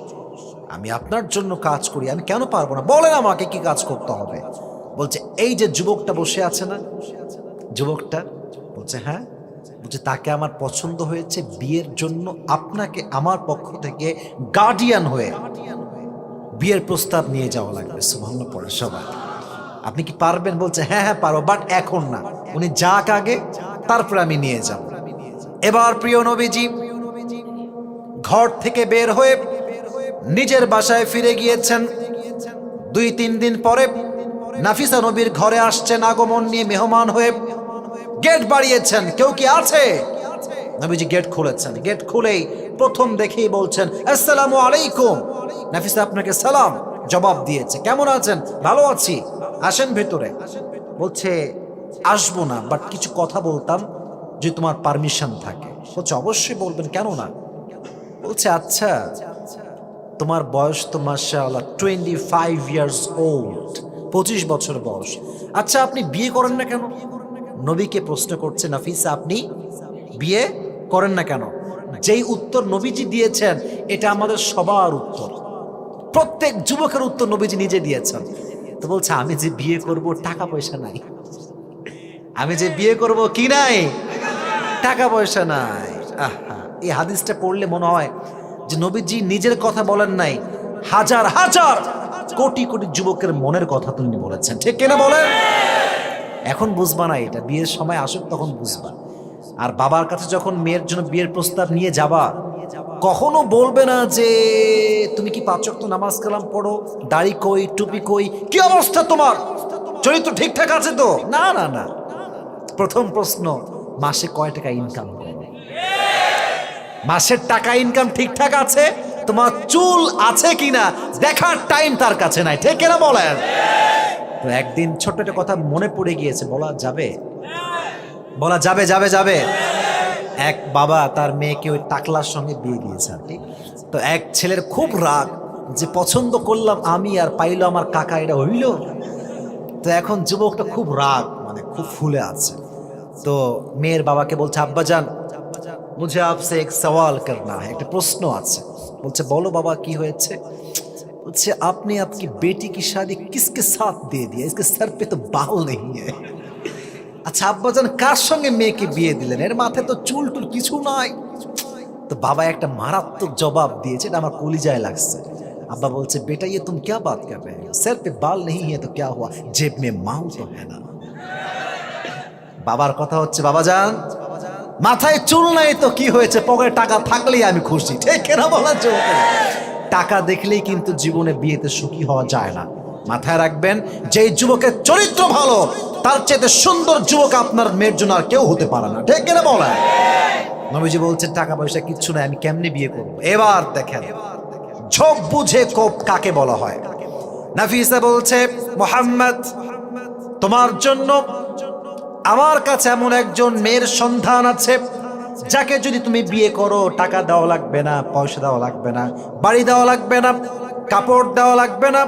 আমি আপনার জন্য কাজ করি, আমি কেন পারবো না, বলেন আমাকে কি কাজ করতে হবে। বলছে এই যে যুবকটা বসে আছে না, যুবকটা। বলছে হ্যাঁ। বলছে তাকে আমার পছন্দ হয়েছে, বিয়ের জন্য আপনাকে আমার পক্ষ থেকে গার্ডিয়ান হয়ে বিয়ের প্রস্তাব নিয়ে যাওয়া লাগবে। সুবহানাল্লাহ পড়ে সবাই। আপনি কি পারবেন? বলছে হ্যাঁ হ্যাঁ পারো, বাট এখন না, উনি যাক আগে, তারপরে আমি নিয়ে যাব। এবার প্রিয় নবীজি ঘর থেকে বের হয়ে নিজের বাসায় ফিরে গিয়েছেন। 2-3 দিন পরে নাফিসা নবীর ঘরে আসছেন আগমন নিয়ে, মেহমান হয়ে। গেট বাড়িয়েছেন, কেউ কি আছে? নবীজি গেট খুলেছেন। গেট খুলেই প্রথম দেখেই বলছেন আসসালামু আলাইকুম। নাফিসা আপনাকে সালাম জবাব দিয়েছে। কেমন আছেন? ভালো আছি, আসেন ভেতরে। বলছে আসবো না, বাট কিছু কথা বলতাম, যদি তোমার পারমিশন থাকে। বলছে অবশ্যই বলবেন, কেন না। বলছে আচ্ছা তোমার বয়স তো মাশাআল্লাহ 25 ইয়ার্স ওল্ড, 25 বছর বয়স। আচ্ছা আপনি বিয়ে করেন না কেন? নবীকে প্রশ্ন করছে নাফিসা, আপনি বিয়ে করেন না কেন? যেই উত্তর নবীজি দিয়েছেন এটা আমাদের সবার উত্তর, প্রত্যেক যুবকের উত্তর নবীজি নিজে দিয়েছেন। তো বলছে আমি যে বিয়ে করব টাকা পয়সা নাই, আমি যে বিয়ে করব কি নাই, টাকা পয়সা নাই। আহা, এই হাদিসটা পড়লে মনে হয় যে নবীজি নিজের কথা বলেন নাই, হাজার হাজার কোটি কোটি যুবকের মনের কথা তিনি বলেছেন। ঠিক কিনা বলেন? এখন বুঝবা না, এটা বিয়ের সময় আসুক তখন বুঝবা। আর বাবার কাছে যখন মেয়ের জন্য বিয়ের প্রস্তাব নিয়ে যাবা, কখনো বলবে না যে তুমি কি 5 ওয়াক্ত নামাজ কালাম পড়ো, দাড়ি কই, টুপি কই, কি অবস্থা তোমার, চরিত্র ঠিকঠাক আছে তো? না না না, প্রথম প্রশ্ন মাসে কয় টাকা ইনকাম করো, মাসের টাকা ইনকাম ঠিকঠাক আছে, তোমার চুল আছে কিনা দেখার টাইম তার কাছে নাই। ঠিক কিনা বলেন? তো একদিন ছোট্ট একটা কথা মনে পড়ে গিয়েছে, বলা যাবে? বলা যাবে? যাবে যাবে। এক বাবা তার মেয়েকে ওই টাকলার সঙ্গে বিয়ে দিয়েছে আর কি। তো এক ছেলের খুব রাগ যে পছন্দ করলাম আমি আর পাইলো আমার কাকা, এটা হইল। তো এখন যুবকটা খুব রাগ, মানে খুব ফুলে আছে। তো মেয়ের বাবাকে বলছে আব্বাজান মুঝে আপসে এক সওয়াল করনা है, একটা প্রশ্ন আছে। বলছে বলো বাবা কি হয়েছে? বলছে আপনি आपकी बेटी की शादी किसके साथ दे दिया, इसके सर पे तो बाल नहीं है। আচ্ছা আব্বাজান কার সঙ্গে মেয়েকে বিয়ে দিলেন, এর মাথায় তো চুল টুল কিছু নাই। তো বাবা একটা মারাত্মক জবাব দিয়েছে, এটা আমার কলিজায় লাগছে। আব্বা বলছে বেটা ये तुम क्या बात कर रहे हो, सर पे बाल नहीं है तो क्या हुआ, जेब में माऊ तो है ना। বাবার কথা হচ্ছে বাবাজান মাথায় চুল নাই তো কি হয়েছে, পকেটে টাকা থাকলেই আমি খুশি। ঠিক কেনা বলার জন্য টাকা দেখলেই কিন্তু জীবনে বিয়েতে সুখী হওয়া যায় না। মাথায় রাখবেন, যে যুবকের চরিত্র ভালো তার চাইতে সুন্দর যুবক আপনার মেয়ের জন্য আর কেউ হতে পারে না। ঠিক কেনা বলা? নবীজি বলছেন টাকা পয়সা কিচ্ছু নাই, আমি কেমনে বিয়ে করব? এবার দেখেন ঝোপ বুঝে কোপ কাকে বলা হয়। নাফিসা বলছে, মুহাম্মদ তোমার জন্য আমার কাছে এমন একজন মেয়ের সন্ধান আছে, যাকে যদি তুমি বিয়ে করো টাকা দেওয়া লাগবে না, পয়সা দেওয়া লাগবে না, বাড়ি দেওয়া লাগবে না, কাপড় দেওয়া লাগবে না,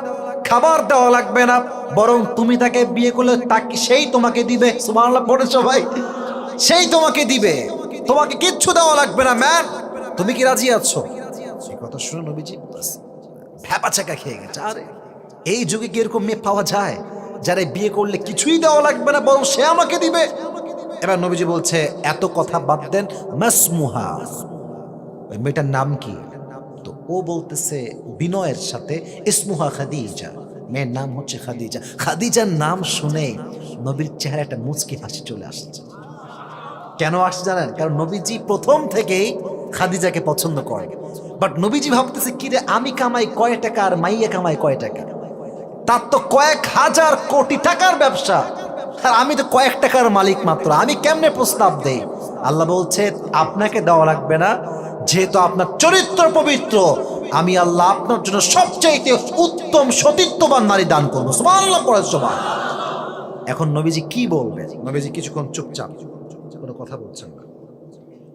খাবার দেওয়া লাগবে না, বরং তুমি তাকে বিয়ে করলে তাকে সেই তোমাকে দিবে। সুবহানাল্লাহ পড়ে সবাই, সেই তোমাকে দিবে, তোমাকে কিচ্ছু দেওয়া লাগবে না। ম্যাম তুমি কি রাজি আছো? এই কথা শুনে নবীজি ভ্যাপা চাকা খেয়ে গেছে। আরে এই যুগে কি এরকম মেয়ে পাওয়া যায় যারা বিয়ে করলে কিছুই দেওয়া লাগবে না, বরং সে আমাকে দিবে? এবার নবীজি বলছে এত কথা বাদ দেন, মাসমুহা, ওই মেয়েটার নাম কি? তো ও বলতেছে বিনয়ের সাথে, ইসমুহা খাদিজা, মেয়ের নাম হচ্ছে খাদিজা। খাদিজার নাম শুনে নবীর চেহারা একটা মুচকি হাসি চলে আসছে। কেন আসছে জানেন? কারণ নবীজি প্রথম থেকেই খাদিজাকে পছন্দ করে। বাট নবীজি ভাবতেছে কি রে, আমি কামাই কয় টাকা আর মাইয়া কামাই কয় টাকা, তার তো কয়েক হাজার কোটি টাকার ব্যবসা, আর আমি তো কয়েক টাকার মালিক মাত্র, আমি কেমনে প্রস্তাব দেই? আল্লাহ বলছে আপনাকে দেওয়া লাগবে না, যেহেতু আপনার চরিত্র পবিত্র, আমি আল্লাহ আপনার জন্য সবচাইতে উত্তম সতীত্ববান নারী দান করবো। সুবহানাল্লাহ পড়ে সবাই। এখন নবীজি কি বলবে? নবীজি কিছুক্ষণ চুপচাপ, কোনো কথা বলছেন না,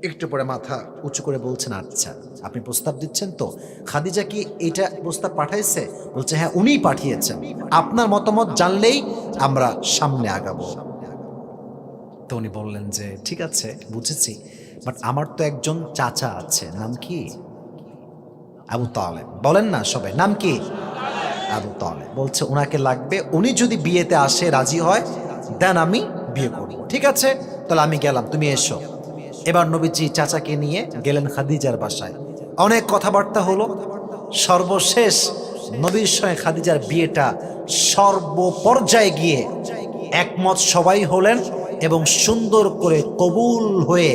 একটু পরে মাথা উঁচু করে বলছেন, আচ্ছা আপনি প্রস্তাব দিচ্ছেন তো, খাদিজা কি এটা প্রস্তাব পাঠাইছে? বলছে হ্যাঁ উনিই পাঠিয়েছেন, আপনার মতামত জানলেই আমরা সামনে আগাবো। তো উনি বললেন যে ঠিক আছে বুঝেছি, বাট আমার তো একজন চাচা আছে, নাম কি? আবু তালেব। বলেন না সবাই, নাম কি? আবু তালেব। বলছে ওনাকে লাগবে, উনি যদি বিয়েতে আসে রাজি হয় দেন আমি বিয়ে করব। ঠিক আছে তাহলে আমি গেলাম, তুমি এসো। এবার নবীজি চাচাকে নিয়ে গেলেন খাদিজার বাসায়। অনেক কথাবার্তা হলো, সর্বশেষ নবীর সঙ্গে খাদিজার বিয়েটা সর্বপর্যায়ে গিয়ে একমত সবাই হলেন এবং সুন্দর করে কবুল হয়ে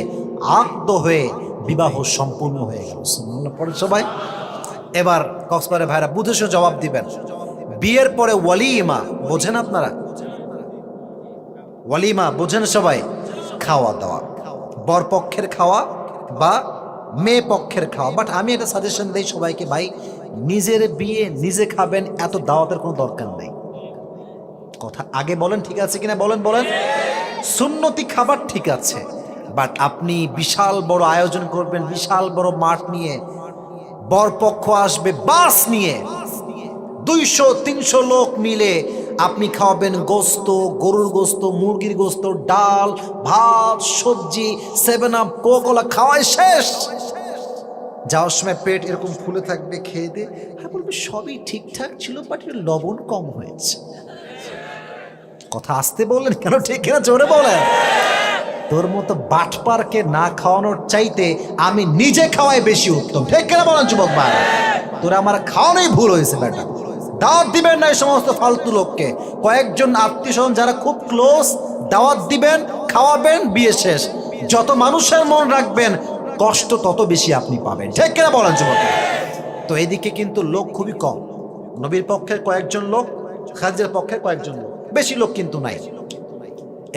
আক্ত হয়ে বিবাহ সম্পূর্ণ হয়ে গেল। সুবহানাল্লাহ পড়ে সবাই। এবার কক্সবাজারের ভাইরা বুঝে শুনে জবাব দিবেন, বিয়ের পরে ওয়ালিমা বোঝেন আপনারা? ওয়ালিমা বোঝেন সবাই? খাওয়া দাওয়া, বর পক্ষের খাওয়া বা মেয়ে পক্ষের খাওয়া। বাট আমি একটা সাজেশন দিই সবাইকে, ভাই নিজের বিয়ে নিজে খাবেন, এত দাওয়াতের কোনো দরকার নেই। কথা আগে বলেন, ঠিক আছে কিনা বলেন? বলেন সুন্নতি খাবার ঠিক আছে, বাট আপনি বিশাল বড় আয়োজন করবেন, বিশাল বড় মাঠ নিয়ে, বরপক্ষ আসবে বাস নিয়ে, 200-300 লোক মিলে আপনি খাওয়াবেন গোস্ত, গরুর গোস্ত, মুরগির গোস্ত, ডাল ভাত সবজি, 7 আপ কোকা খাওয়াই শেষ। যাওয়ার সময় পেট এরকম ফুলে থাকবে, খেয়ে দিয়ে হ্যাঁ বলবে সবই ঠিকঠাক ছিল, বাট একটু লবণ কম হয়েছে। কথা আসতে বললেন কেন? ঠিক কিনা জোরে বলেন। তোর মতো বাটপারকে না খাওয়ানোর চাইতে আমি নিজে খাওয়াই বেশি উত্তম। ঠিক কিনা বলেন যুবক ভাই? তোরা আমার খাওয়ানোই ভুল হয়েছে বেটা। দাওয়াত দিবেন না এই সমস্ত ফালতু লোককে, কয়েকজন আত্মীয় স্বজন যারা খুব ক্লোজ দাওয়াত দিবেন, খাওয়াবেন, বিয়ে শেষ। যত মানুষের মন রাখবেন কষ্ট তত বেশি আপনি পাবেন। ঠিক কিনা বলেন যুবক? তো এদিকে কিন্তু লোক খুবই কম, নবীর পক্ষের কয়েকজন লোক, খাদিজার পক্ষের কয়েকজন লোক, বেশি লোক কিন্তু নাই।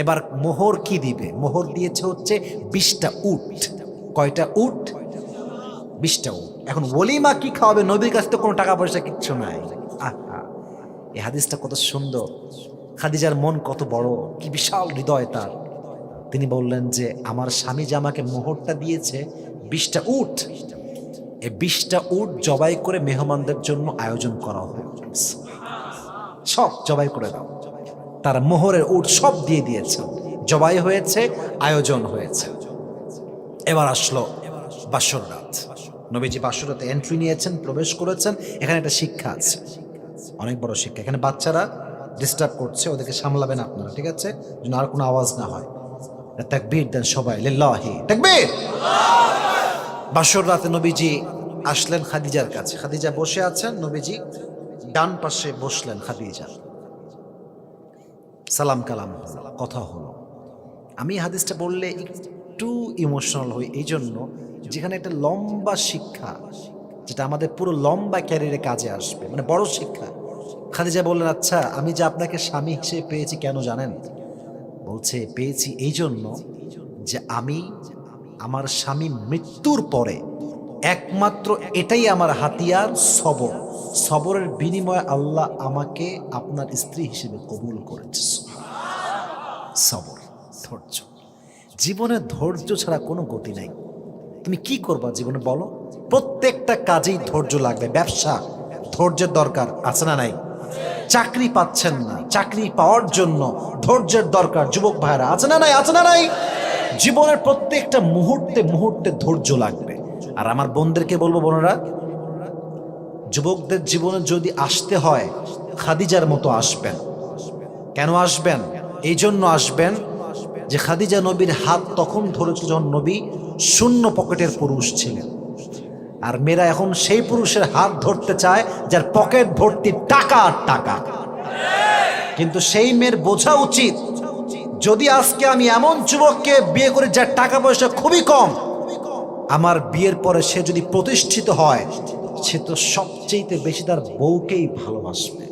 এবার মোহর কি দিবে? মোহর দিয়েছে হচ্ছে 20টা উট। কয়টা উট? 20টা উট। এখন ওলিমা কি খাওয়াবে? নবীর কাছে তো কোনো টাকা পয়সা কিচ্ছু নাই। আহা, এই হাদিসটা কত সুন্দর, খাদিজার মন কত বড়, কি বিশাল হৃদয় তার। তিনি বললেন যে আমার স্বামী যে আমাকে মোহরটা দিয়েছে 20টা উট, এই 20টা উট জবাই করে মেহমানদের জন্য আয়োজন করা হয়, সব জবাই করে দাও। তার মোহরের উট সব দিয়ে দিয়েছে, জবাই হয়েছে, আয়োজন হয়েছে। এবার আসলো বাসর রাত। নবীজি বাসর রাতে এন্ট্রি নিয়েছেন, প্রবেশ করেছেন। এখানে একটা শিক্ষা আছে, অনেক বড় শিক্ষা। এখানে বাচ্চারা ডিস্টার্ব করছে, ওদেরকে সামলাবেন আপনারা, ঠিক আছে? যেন আর কোনো আওয়াজ না হয়। তাকবীর দেন সবাই, লিল্লাহি তাকবীর। বাসর রাতে নবীজি আসলেন খাদিজার কাছে। খাদিজা বসে আছেন, নবীজি ডান পাশে বসলেন। খাদিজা সালাম কালাম কথা হলো। আমি হাদিসটা বললে একটু ইমোশনাল হই এই জন্য, যেখানে একটা লম্বা শিক্ষা, যেটা আমাদের পুরো লম্বা ক্যারিয়ারে কাজে আসবে, মানে বড় শিক্ষা। খাদিজা বললেন, আচ্ছা আমি যে আপনাকে স্বামী হিসেবে পেয়েছি কেন জানেন? বলছে, পেয়েছি এই জন্য যে আমি আমার স্বামী মৃত্যুর পরে একমাত্র এটাই আমার হাতিয়ার, সবর। সবরের বিনিময়ে আল্লাহ আমাকে আপনার স্ত্রী হিসেবে কবুল করেছে। সবর, ধৈর্য। জীবনে ধৈর্য ছাড়া কোনো গতি নাই। তুমি কি করবা জীবনে বলো? প্রত্যেকটা কাজেই ধৈর্য লাগবে। ব্যবসা, ধৈর্যের দরকার আছে না নাই? চাকরি পাচ্ছেন না, চাকরি পাওয়ার জন্য ধৈর্যের দরকার। যুবক ভাইরা আছে না নাই? আছে না নাই? জীবনের প্রত্যেকটা মুহূর্তে মুহূর্তে ধৈর্য লাগবে। আর আমার বোনদেরকে বলবো, বোনেরা, যুবকদের জীবনে যদি আসতে হয় খাদিজার মতো আসবেন। কেন আসবেন? এই জন্য আসবেন যে খাদিজা নবীর হাত তখন ধরেছিল যখন নবী শূন্য পকেটের পুরুষ ছিলেন। আর মেয়েরা এখন সেই পুরুষের হাত ধরতে চায় যার পকেট ভর্তি টাকা আর টাকা। কিন্তু সেই মেয়ের বোঝা উচিত, যদি আজকে আমি এমন যুবককে বিয়ে করি যার টাকা পয়সা খুবই কম, আমার বিয়ের পরে সে যদি প্রতিষ্ঠিত হয়, সে তো সবচেয়ে বেশি তার বউকেই ভালোবাসবে।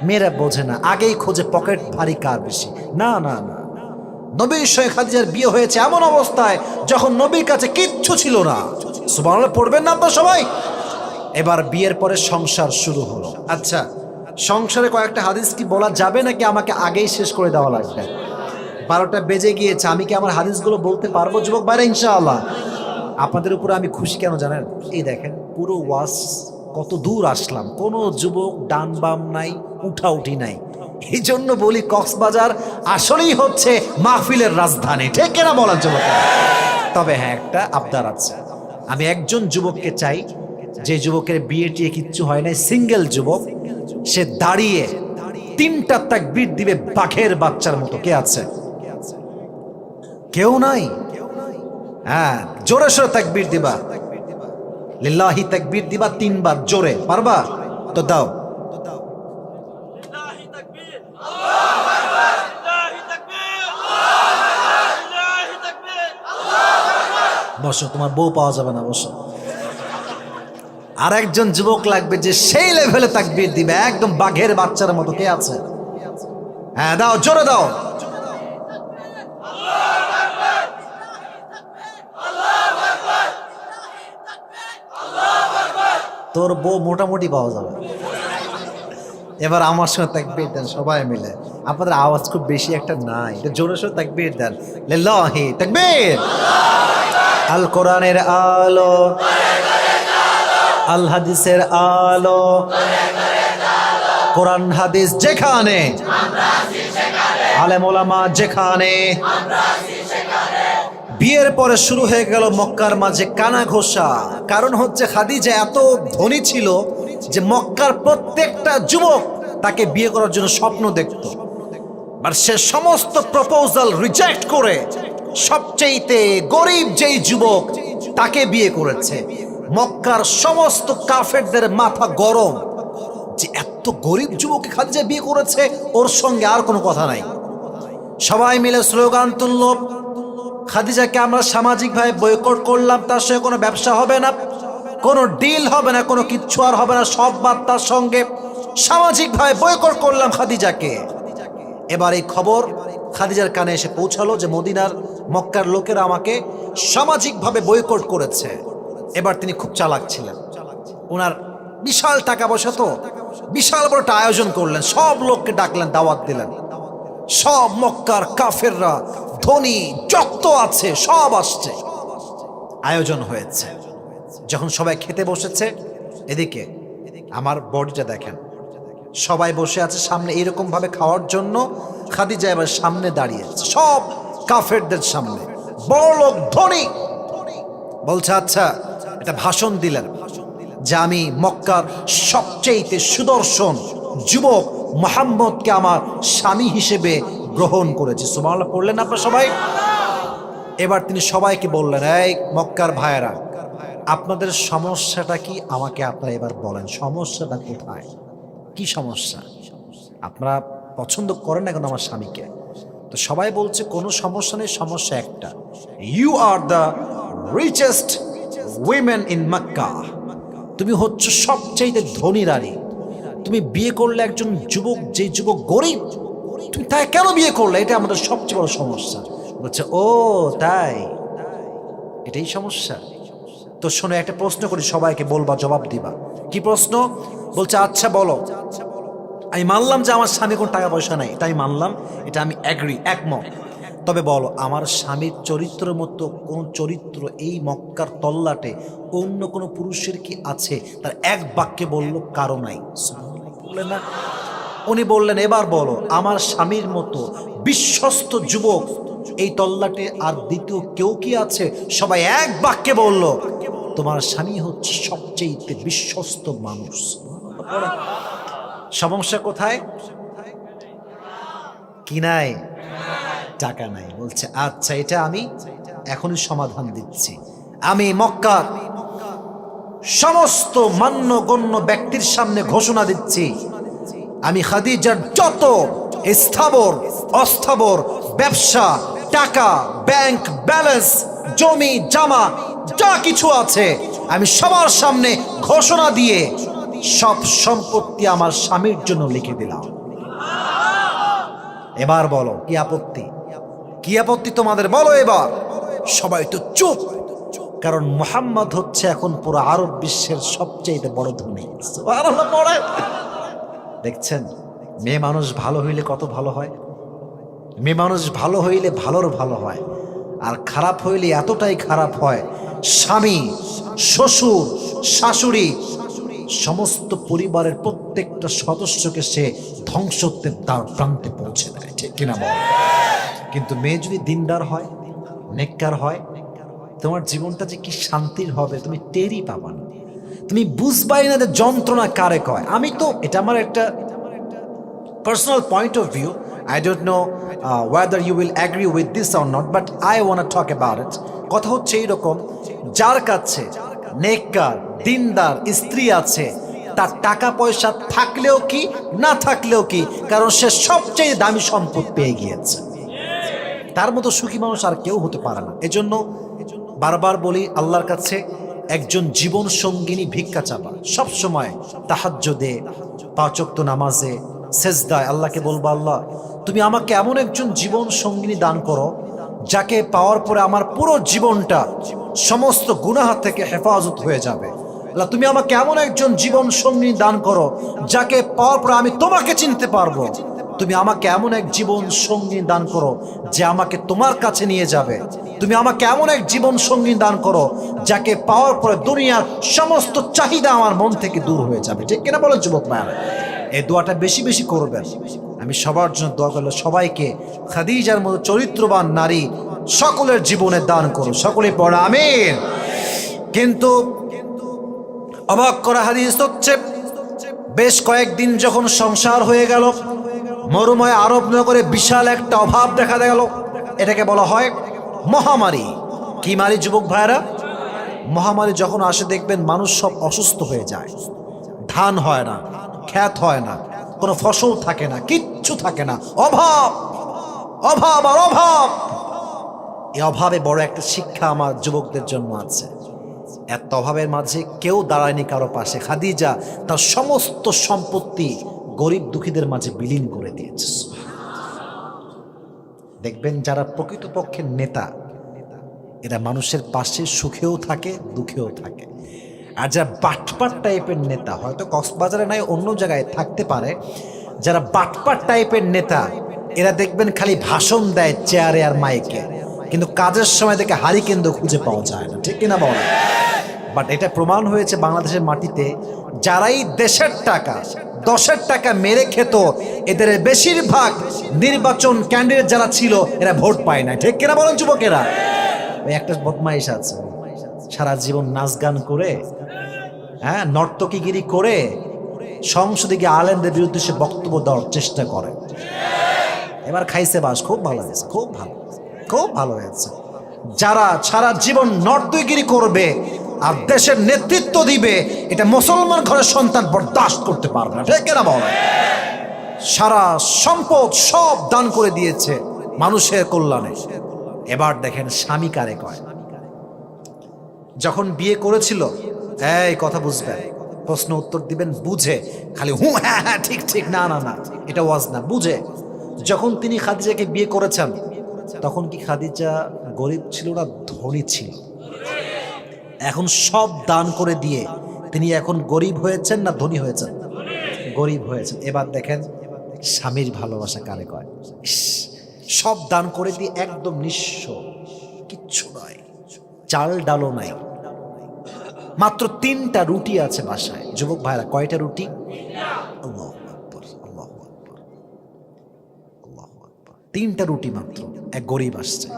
মেয়েরা বোঝে না, আগেই খোঁজে পকেট ভারী কার বেশি। না না না, নবীর সঙ্গে খাদিজার বিয়ে হয়েছে এমন অবস্থায় যখন নবীর কাছে কিচ্ছু ছিল না। সুবহানাল্লাহ পড়বেন না আপনারা সবাই? এবার বিয়ের পরে সংসার শুরু হলো। আচ্ছা, সংসারে কয়েকটা হাদিস কি বলা যাবে নাকি আমাকে আগেই শেষ করে দেওয়া লাগবে? 12টা বেজে গিয়েছে, আমি কি আমার হাদিসগুলো বলতে পারবো যুবক ভাইরা? ইনশাআল্লাহ। আপনাদের উপরে আমি খুশি কেন জানেন? এই দেখেন পুরো ওয়াজ কত দূর আসলাম, কোনো যুবক ডান বাম নাই, উঠাউঠি নাই। এই জন্য বলি কক্সবাজার আসলেই হচ্ছে মাহফিলের রাজধানী, ঠিক কিনা বলার যুবক? তবে হ্যাঁ, একটা আবদার আছে। আমি একজন যুবককে চাই, যে যুবকের বিয়ে টিয়ে কিচ্ছু হয় নাই, সিঙ্গেল যুবক, সে দাঁড়িয়ে 3টা তাকবীর দিবে বাঘের বাচ্চার মতো। কে আছে? কেউ নাই? হ্যাঁ, জোরে সোরে তাকবীর দিবা, লিল্লাহি তাকবীর দিবা 3 বার জোরে। পারবা তো? দাও। বসো, তোমার বউ পাওয়া যাবে না, বসো। আর একজন যুবক লাগবে যে সেই লেভেলে তাকবীর দিবে একদম বাঘের বাচ্চার মতো। কে আছে? হ্যাঁ, দাও, জোরে দাও। তোর বউ মোটামুটি পাওয়া যাবে। এবার আমার সঙ্গে তাকবীর দেন সবাই মিলে। আপনাদের আওয়াজ খুব বেশি একটা নাই, এটা জোরে সোরে তাকবীর দেন। লিল্লাহি তাকবীর। আল কোরআনের আলো, আল হাদিসের আলো, কোরআন হাদিস যেখানে, আলেম ওলামা যেখানে। বিয়ের পরে শুরু হয়ে গেল মক্কার মাঝে কানা ঘোষা। কারণ হচ্ছে খাদিজা এত ধনী ছিল যে মক্কার প্রত্যেকটা যুবক তাকে বিয়ে করার জন্য স্বপ্ন দেখত। আর সে সমস্ত প্রপোজাল রিজেক্ট করে সবচেয়ে গরিব যেই যুবক তাকে বিয়ে করেছে। মক্কার সমস্ত কাফেরদের মাথা গরম যে এত গরিব যুবক খাদিজা বিয়ে করেছে, ওর সঙ্গে আর কোনো কথা নাই। সবাই মিলে স্লোগান তুলল, খাদিজাকে আমরা সামাজিকভাবে বয়কট করলাম, তার সঙ্গে কোনো ব্যবসা হবে না, কোনো ডিল হবে না, কোনো কিচ্ছু আর হবে না, সব বাদ তার সঙ্গে। সামাজিকভাবে বয়কট করলাম খাদিজাকে। এবার এই খবর খাদিজার কানে এসে পৌঁছালো যে মদিনার মক্কার লোকেরা আমাকে সামাজিকভাবে বয়কট করেছে। এবার তিনি খুব চালাক ছিলেন, ওনার বিশাল টাকা পয়সা, তো বিশাল বড় একটা আয়োজন করলেন, সব লোককে ডাকলেন, দাওয়াত দিলেন। সব মক্কার কাফেররা, ধনী যত আছে সব আসছে, আয়োজন হয়েছে। যখন সবাই খেতে বসেছে, এদিকে আমার বডিটা দেখেন, সবাই বসে আছে সামনে এইরকম ভাবে খাওয়ার জন্য। খাদিজা এবার সামনে দাঁড়িয়েছে সব কাফেরদের সামনে, বড় লোক ধনী। বলছে, আচ্ছা এটা ভাষণ দিলেন যে আমি মক্কার সবচেয়ে সুদর্শন যুবক মুহাম্মদকে আমার স্বামী হিসেবে গ্রহণ করেছি। সুবহানাল্লাহ পড়লেন আপনারা সবাই? এবার তিনি সবাইকে বললেন, এই মক্কার ভাইয়েরা, আপনাদের সমস্যাটা কি আমাকে আপনারা এবার বলেন, সমস্যাটা কোথায়, কি সমস্যা? আপনারা পছন্দ করেন না কেন আমার স্বামীকে? তো সবাই বলছে কোনো সমস্যা নেই, সমস্যা একটা, you are the richest women in Mecca, তুমি হচ্ছে সবচেয়ে ধনী নারী, তুমি বিয়ে করলে একজন যুবক, যে যুবক গরিব, তুমি তাই কেন বিয়ে করলে? এটা আমাদের সবচেয়ে বড় সমস্যা। বলছে ও তাই, এটাই সমস্যা। তো শোনো, একটা প্রশ্ন করি, সবাইকে বলবা, জবাব দিবা। কি প্রশ্ন? বলছে আচ্ছা বলো, আমি মানলাম যে আমার স্বামী কোনো টাকা পয়সা নাই, এটা আমি মানলাম, এটা আমি একমত। তবে বলো, আমার স্বামীর চরিত্রের মতো কোন চরিত্র এই মক্কার তল্লাটে অন্য কোনো পুরুষের কি আছে? তার এক বাক্যে বলল কারো নাই। বললেন না? উনি বললেন এবার বলো, আমার স্বামীর মতো বিশ্বস্ত যুবক এই তল্লাটে আর দ্বিতীয় কেউ কি আছে? সবাই এক বাক্যে বলল তোমার স্বামী হচ্ছে সবচেয়ে বিশ্বস্ত মানুষ। সমস্যা কোথায়? কি নাই? টাকা নাই। বলছে আচ্ছা, এটা আমি এখনই সমাধান দিচ্ছি। আমি মক্কার সমস্ত মান্যগণ্য ব্যক্তির সামনে ঘোষণা দিচ্ছি, আমি খাদিজার যত স্থাবর অস্থাবর ব্যবসা, টাকা, ব্যাংক ব্যালেন্স, জমি জামা যা কিছু আছে, আমি সবার সামনে ঘোষণা দিয়ে সব সম্পত্তি আমার স্বামীর জন্য লিখে দিলাম। এবার বলো কি আপত্তি? কি আপত্তি তোমাদের? বলো এবার। সবাই তো চুপ, কারণ মুহাম্মদ হচ্ছে এখন পুরো আরব বিশ্বের সবচেয়ে বড় ধনী। দেখছেন, মেয়ে মানুষ ভালো হইলে কত ভালো হয়। মেয়ে মানুষ ভালো হইলে ভালোর ভালো হয়, আর খারাপ হইলে এতটাই খারাপ হয়, স্বামী, শ্বশুর, শাশুড়ি, সমস্ত পরিবারের প্রত্যেকটা সদস্যকে সে ধ্বংসত্বের তার প্রান্তে পৌঁছে দেয়। ঠিক কিনা বল? কিন্তু মেয়ে যদি দিনদার হয়, নেককার হয়, তোমার জীবনটা যে কি শান্তির হবে তুমি টেরই পাবা না। তুমি বুঝবাই না যে যন্ত্রণা কারে কয়। আমি তো, এটা আমার একটা personal point of view. I don't know whether you will agree with this or not, but I want to talk about it. কথা হচ্ছে এইরকম, যার কাছে নেককার দিনদার স্ত্রী আছে, তার টাকা পয়সা থাকলেও কি না থাকলেও কি, কারণ সে সবচেয়ে দামি সম্পদ পেয়ে গিয়েছে। তার মতো সুখী মানুষ আর কেউ হতে পারে না। এজন্য বারবার বলি, আল্লাহর কাছে একজন জীবন সঙ্গিনী ভিক্ষা চাবা। সব সময় তাহাজ্জুদে, পাঁচ ওয়াক্ত নামাজে, সেজদায় আল্লাহকে বলবো, আল্লাহ তুমি আমাকে এমন একজন জীবন সঙ্গিনী দান করো যাকে পাওয়ার পরে আমার পুরো জীবনটা সমস্ত গুনাহ থেকে হেফাজত হয়ে যাবে। আল্লাহ তুমি আমাকে এমন একজন জীবন সঙ্গিনী দান করো যাকে পাওয়ার পরে আমি তোমাকে চিনতে পারবো। তুমি আমাকে এমন এক জীবন সঙ্গী দান করো যে আমাকে তোমার কাছে নিয়ে যাবে। তুমি আমাকে এমন এক জীবন সঙ্গী দান করো যাকে পাওয়ার পরে দুনিয়ার সমস্ত চাহিদা আমার মন থেকে দূর হয়ে যাবে। ঠিক কিনা বলো যুবক ভাইরা? এই দোয়াটা বেশি বেশি করবেন। আমি সবার জন্য দোয়া করলে সবাইকে খাদিজার মতো চরিত্রবান নারী সকলের জীবনে দান করো। সকলে পড়া আমিন। কিন্তু অবাক করা হাদিস হচ্ছে, বেশ কয়েকদিন যখন সংসার হয়ে গেল, মরুময় আরব নগরে বিশাল একটা অভাব দেখা গেল। এটাকে বলা হয় মহামারী। কি মারি যুবক ভাইরা? মহামারী যখন আসে দেখবেন মানুষ সব অসুস্থ হয়ে যায়। ধান হয় না, ক্ষেত হয় না, কোনো ফসল থাকে না, কিচ্ছু থাকে না, অভাব অভাব আর অভাব। এই অভাবে বড় একটা শিক্ষা আমার যুবকদের জন্য আছে। এত অভাবের মাঝে কেউ দাঁড়ায়নি কারো পাশে। খাদিজা তার সমস্ত সম্পত্তি গরিব দুঃখীদের মাঝে বিলীন করে দিয়েছে। দেখবেন যারা প্রকৃতপক্ষের নেতা, এরা মানুষের পাশে সুখেও থাকে দুঃখেও থাকে। আর যারা বাটপাট টাইপের নেতা, হয়তো কক্সবাজারে নাই অন্য জায়গায় থাকতে পারে, যারা বাটপাট টাইপের নেতা, এরা দেখবেন খালি ভাষণ দেয় চেয়ারে আর মাইকে, কিন্তু কাজের সময় থেকে হারি কেন্দ্র খুঁজে পাওয়া যায় না। ঠিক কিনা বল? বাট এটা প্রমাণ হয়েছে বাংলাদেশের মাটিতে, যারাই দেশের টাকা, দশের টাকা মেরে খেত, এদের বেশিরভাগ নির্বাচন ক্যান্ডিডেট যারা ছিল এরা ভোট পায় না। ঠিক কিনা বলেন যুবকেরা? ওই একটা বদমাইশ আছে, সারা জীবন নাচ গান করে, হ্যাঁ, নর্তকীগিরি করে সংসদে গিয়ে আলেমদের বিরুদ্ধে সে বক্তব্য দেওয়ার চেষ্টা করে। এবার খাইছে বাস, খুব ভালো হয়েছে, খুব ভালো, খুব ভালো হয়েছে। যারা সারা জীবন নর্তকীগিরি করবে আর দেশের নেতৃত্ব দিবে, এটা মুসলমান ঘরের সন্তান বরদাস্ত করতে পারবে না। ঠিক কিনা বল? সারা সম্পদ সব দান করে দিয়েছে, মানুষের কল্যাণে। এবার দেখেন স্বামী কারে কয়। যখন বিয়ে করেছিল, এই কথা বুঝবেন, প্রশ্ন উত্তর দিবেন বুঝে, খালি হু হ্যাঁ হ্যাঁ ঠিক ঠিক না না না, এটা ওয়াজ না, বুঝে। যখন তিনি খাদিজাকে বিয়ে করেছেন, তখন কি খাদিজা গরিব ছিল না ধনী ছিল? এখন সব দান করে দিয়ে তিনি এখন গরিব হয়েছেন না ধনী হয়েছেন? গরিব হয়েছেন। এবার দেখেন স্বামীর ভালোবাসা কারে কয়। ইস, সব দান করে দিয়ে একদম নিঃস্ব, কিচ্ছু নয়, চাল ডালও নাই, মাত্র 3টা রুটি আছে বাসায়। যুবক ভাইরা, কয়টা রুটি? আল্লাহু আকবার, আল্লাহু আকবার, আল্লাহু আকবার। 3টা রুটি মাত্র। এক গরিব আসছে,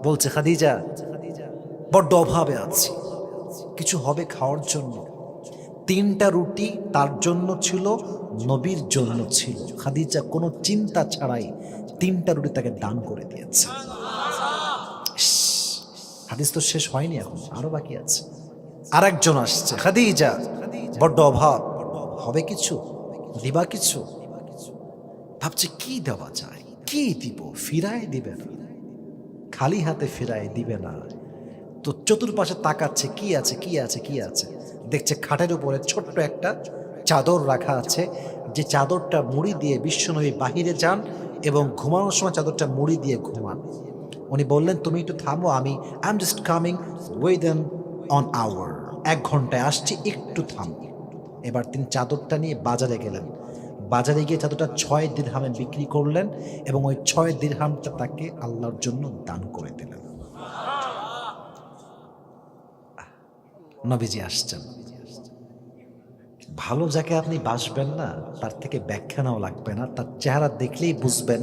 বলছে খাদিজা বড্ড অভাবে আছি, কিছু হবে খাওয়ার জন্য? 3টা রুটি তার জন্য ছিল, নবীর জন্য ছিল। খাদিজা কোনো চিন্তা ছাড়াই 3টা রুটি তাকে দান করে দিয়েছে। হাদিস তো শেষ হয়নি, এখন আরো বাকি আছে। আরেকজন আসছে, খাদিজা বড্ড অভাব, হবে কিছু, দিবা কিছু? ভাবছে কি দেওয়া যায়, কি দিব, ফিরায় দিবে না, খালি হাতে ফিরায় দিবে না। তো চতুর্পাশে তাকাচ্ছে, কি আছে কি আছে কি আছে, দেখছে খাটের উপরে ছোট্ট একটা চাদর রাখা আছে, যে চাদরটা মুড়ি দিয়ে বিশ্বনবী বাহিরে যান এবং ঘুমানোর সময় চাদরটা মুড়ি দিয়ে ঘুমান। উনি বললেন তুমি একটু থামো, আমি I am just coming within on hour, 1 ঘন্টায় আসছি, একটু থামো। এবার তিনি চাদরটা নিয়ে বাজারে গেলেন, বাজারে গিয়ে চাদরটা 6 দিরহামে বিক্রি করলেন এবং ওই 6 দিরহামটা তাকে আল্লাহর জন্য দান করে দিলেন। নবীজি আসছেন। ভালো যাকে আপনি বাসবেন না, তার থেকে ব্যাখ্যা নাও লাগবে না, তার চেহারা দেখলেই বুঝবেন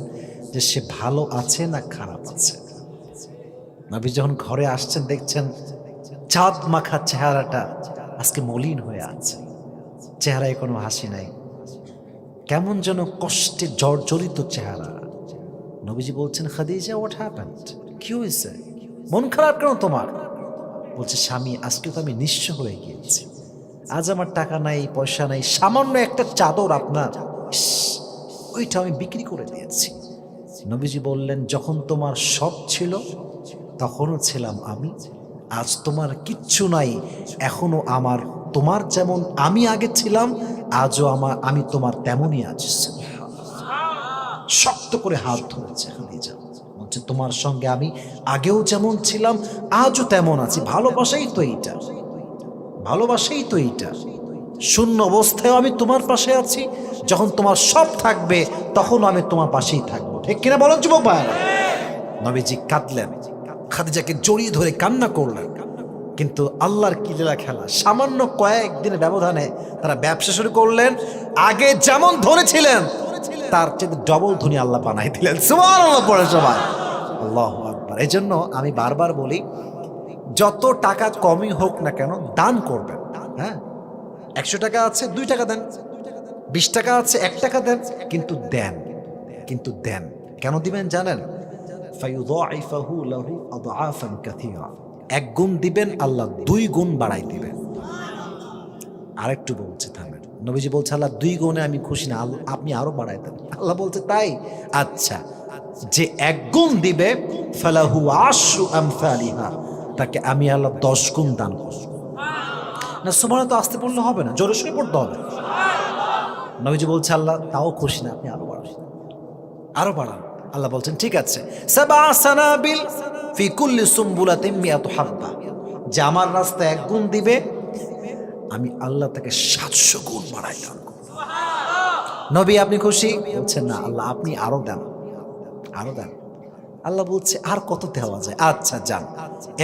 যে সে ভালো আছে না খারাপ আছে। নবী যখন ঘরে আসছেন, দেখছেন চাঁদ মাখা চেহারাটা আজকে মলিন হয়ে আছে, চেহারায় কোনো হাসি নাই, কেমন যেন কষ্টে জর্জরিত চেহারা। নবীজি বলছেন খাদিজা হোয়াট হ্যাপেন্ড, কি হয়েছে, মন খারাপ কেন তোমার? বলছে স্বামী আজকে তো আমি নিঃস্ব হয়ে গিয়েছি, আজ আমার টাকা নাই পয়সা নাই, সামান্য একটা চাদর আপনার, ওইটা আমি বিক্রি করে দিয়েছি। নবীজি বললেন যখন তোমার সব ছিল তখনও ছিলাম আমি, আজ তোমার কিচ্ছু নাই, এখনো আমার তোমার যেমন আমি আগে ছিলাম, আজও আমি তোমার তেমনই আছি। শক্ত করে হাত ধরেছে খাদিজা, বলছে তোমার সঙ্গে আমি আগেও যেমন ছিলাম আজও তেমন আছি। ভালোবাসাই তো এইটা, ভালোবাসাই তো এইটা। শূন্য অবস্থায় আমি তোমার পাশে আছি, যখন তোমার সব থাকবে তখন আমি তোমার পাশেই থাকবো। ঠিক কিনা বলেন যুবক ভাইরা? নবীজি কাঁদলেন, খাদিজাকে জড়িয়ে ধরে কান্না করলেন। কিন্তু আল্লাহর কি লীলা খেলা, সামান্য কয়েকদিনের ব্যবধানে তারা ব্যবসা শুরু করলেন। আগে যেমন ধনী ছিলেন তার চেয়ে ডবল ধনী আল্লাহ বানাই দিলেন। সুবহানাল্লাহ পড়ে সবাই, আল্লাহু আকবার। এই জন্য আমি বারবার বলি, যত টাকা কমই হোক না কেন দান করবেন। হ্যাঁ, 100 টাকা আছে 2 টাকা দেন, 20 টাকা আছে 1 টাকা দেন, কিন্তু দেন, কিন্তু দেন। কেন দিবেন জানেন? ফায়ুযাইফাহু লাহু আদআফান কাসীরা, 1 গুণ দিবেন আল্লাহ 2 গুণ বাড়াই দিবেন। আরেকটু বলছে থামেন, নবীজি বলছে আল্লাহ 2 গুণে আমি খুশি না, আপনি আরো বাড়াই দেন। আল্লাহ বলছে তাই, আচ্ছা যে 1 গুণ দিবে ফালাহু আশরু আমসালিহা, তাকে আমি আল্লাহ 10 গুণ দান করব। না সুবহানাল্লাহ তো আস্তে পড়লে হবে না, জোরে সোরে পড়তে হবে। নবীজি বলছে আল্লাহ তাও খুশি না, আপনি আরো বাড়ান, আরো বাড়ান। আল্লাহ বলছেন ঠিক আছে, সাবআ সানাবিল ফি কুল্লি সুমবুলাতিন মিয়াতু হাব্বা, যে আমার রাস্তায় 1 গুণ দিবে আমি আল্লাহ তাকে 700 গুণ বাড়াই দান করব। নবী আপনি খুশি? বলছেন না আল্লাহ আপনি আরো দেন, আরো দেন। আল্লাহ বলছে আর কত দেওয়া যায়? আচ্ছা যান,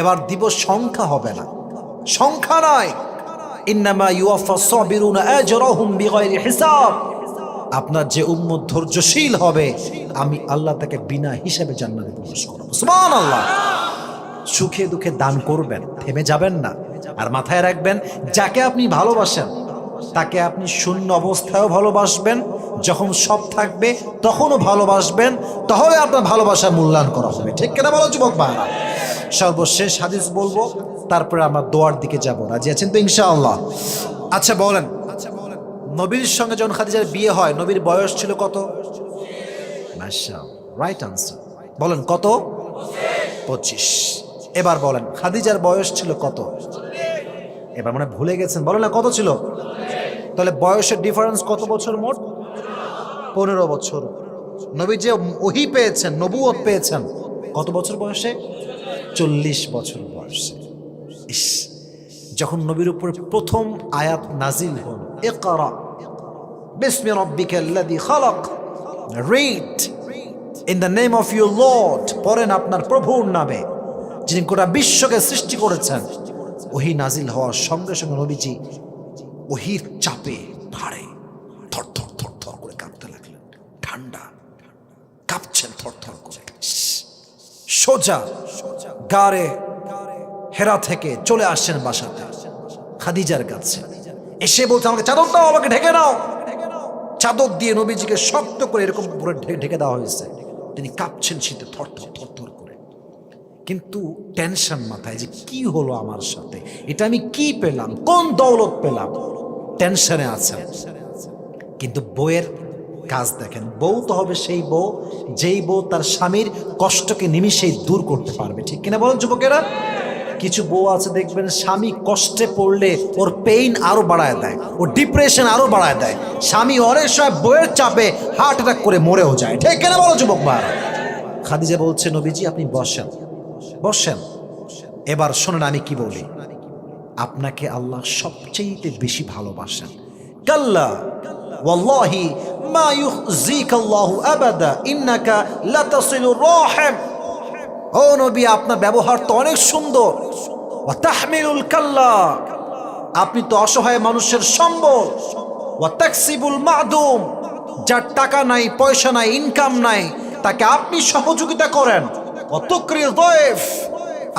এবার দিব, সংখ্যা হবে না, সংখ্যা নয়, ইন্নামা ইউওয়াফাস সাবিরুনা আজরাহুম বিগাইরি হিসাব। আপনার যে উম্মত ধৈর্যশীল হবে আমি আল্লাহ তাকে বিনা হিসাবে জান্নাতে প্রবেশ করাবো। সুবহানাল্লাহ। সুখে দুঃখে দান করবেন, থেমে যাবেন না। আর মাথায় রাখবেন, যাকে আপনি ভালোবাসেন তাকে আপনি শূন্য অবস্থায়ও ভালোবাসবেন, যখন সব থাকবে তখনও ভালোবাসবেন, তাহলে আপনার ভালোবাসা মূল্যায়ন করা হবে। ঠিক কিনা বলো যুবক ভাইরা? সর্বশেষ হাদিস বলবো, তারপরে আমরা দোয়ার দিকে যাব। রাজি আছেন তো ইনশাআল্লাহ? আচ্ছা বলেন, নবীর সঙ্গে যখন খাদিজার বিয়ে হয় নবীর বয়স ছিল কত? মাশাআল্লাহ, রাইট আনসার। বলেন কত? 25। এবার বলেন খাদিজার বয়স ছিল কত? এবার মনে ভুলে গেছেন, বলেন না কত ছিল? তাহলে বয়সের ডিফারেন্স কত বছর? মোট 15 বছর। নবী যে ওহী পেয়েছেন, নবুয়ত পেয়েছেন কত বছর বয়সে? 40 বছর বয়সে। ইস, যখন নবীর উপর প্রথম আয়াত নাজিল হল, ইকরা বিসমি রাব্বিকাল্লাযী খালাক, read in the name of your lord, পড়েন আপনার প্রভুর নামে যিনি গোটা বিশ্বকে সৃষ্টি করেছেন। ওহী নাজিল হওয়ার সঙ্গে সঙ্গে নবীজি ওহীর চাপে ভারে থর থর থর থর করে কাঁপতে লাগলেন। ঠান্ডা, কাঁপছেন থর থর করে। সোজা গারে হেরা থেকে চলে আসছেন বাসাতে খাদিজার কাছে। এসে বলছে আমাকে চাদর দাও, আমাকে ঢেকে নাও। চাদর দিয়ে নবীজিকে শক্ত করে এরকম পুরো ঢেকে দেওয়া হয়েছে। তিনি কাঁপছেন শীতে থর থর থর থর করে, কিন্তু টেনশন মাথায় যে কি হলো আমার সাথে, এটা আমি কি পেলাম, কোন দৌলত পেলাম, টেনশনে আছেন। কিন্তু বউয়ের কাজ দেখেন, বউ তো হবে সেই বউ যেই বউ তার স্বামীর কষ্টকে নিমিষেই দূর করতে পারবে, ঠিক কিনা বলেন যুবকেরা? কিছু বউ আছে দেখবেন স্বামী কষ্টে পড়লে ওর পেইন আরো বাড়ায় দেয়, ওর ডিপ্রেশন আরো বাড়ায় দেয়। স্বামী অনেক সময় বউয়ের চাপে হার্ট অ্যাটাক করে মরেও যায়, ঠিক কিনা বলো যুবক ভাইরা? খাদিজা বলছে নবীজি আপনি বসেন, বসেন। এবার শোনেন আমি কি বলি। আপনাকে আল্লাহ সবচেয়ে বেশি ভালোবাসেন। কাল্লা ওয়াল্লাহি মা ইউখজিকাল্লাহু আবাদা ইন্নাকা লাতাসিলুর রাহিম। ও নবী আপনার ব্যবহার তো অনেক সুন্দর। ওয়া তাহমিলুল কাল্লা, আপনি তো অসহায় মানুষের সম্বল। ওয়া তাকসিবুল মাদুম, যার টাকা নাই, পয়সা নাই, ইনকাম নাই, তাকে আপনি সহযোগিতা করেন। ওয়া তুকরিল যায়ফ,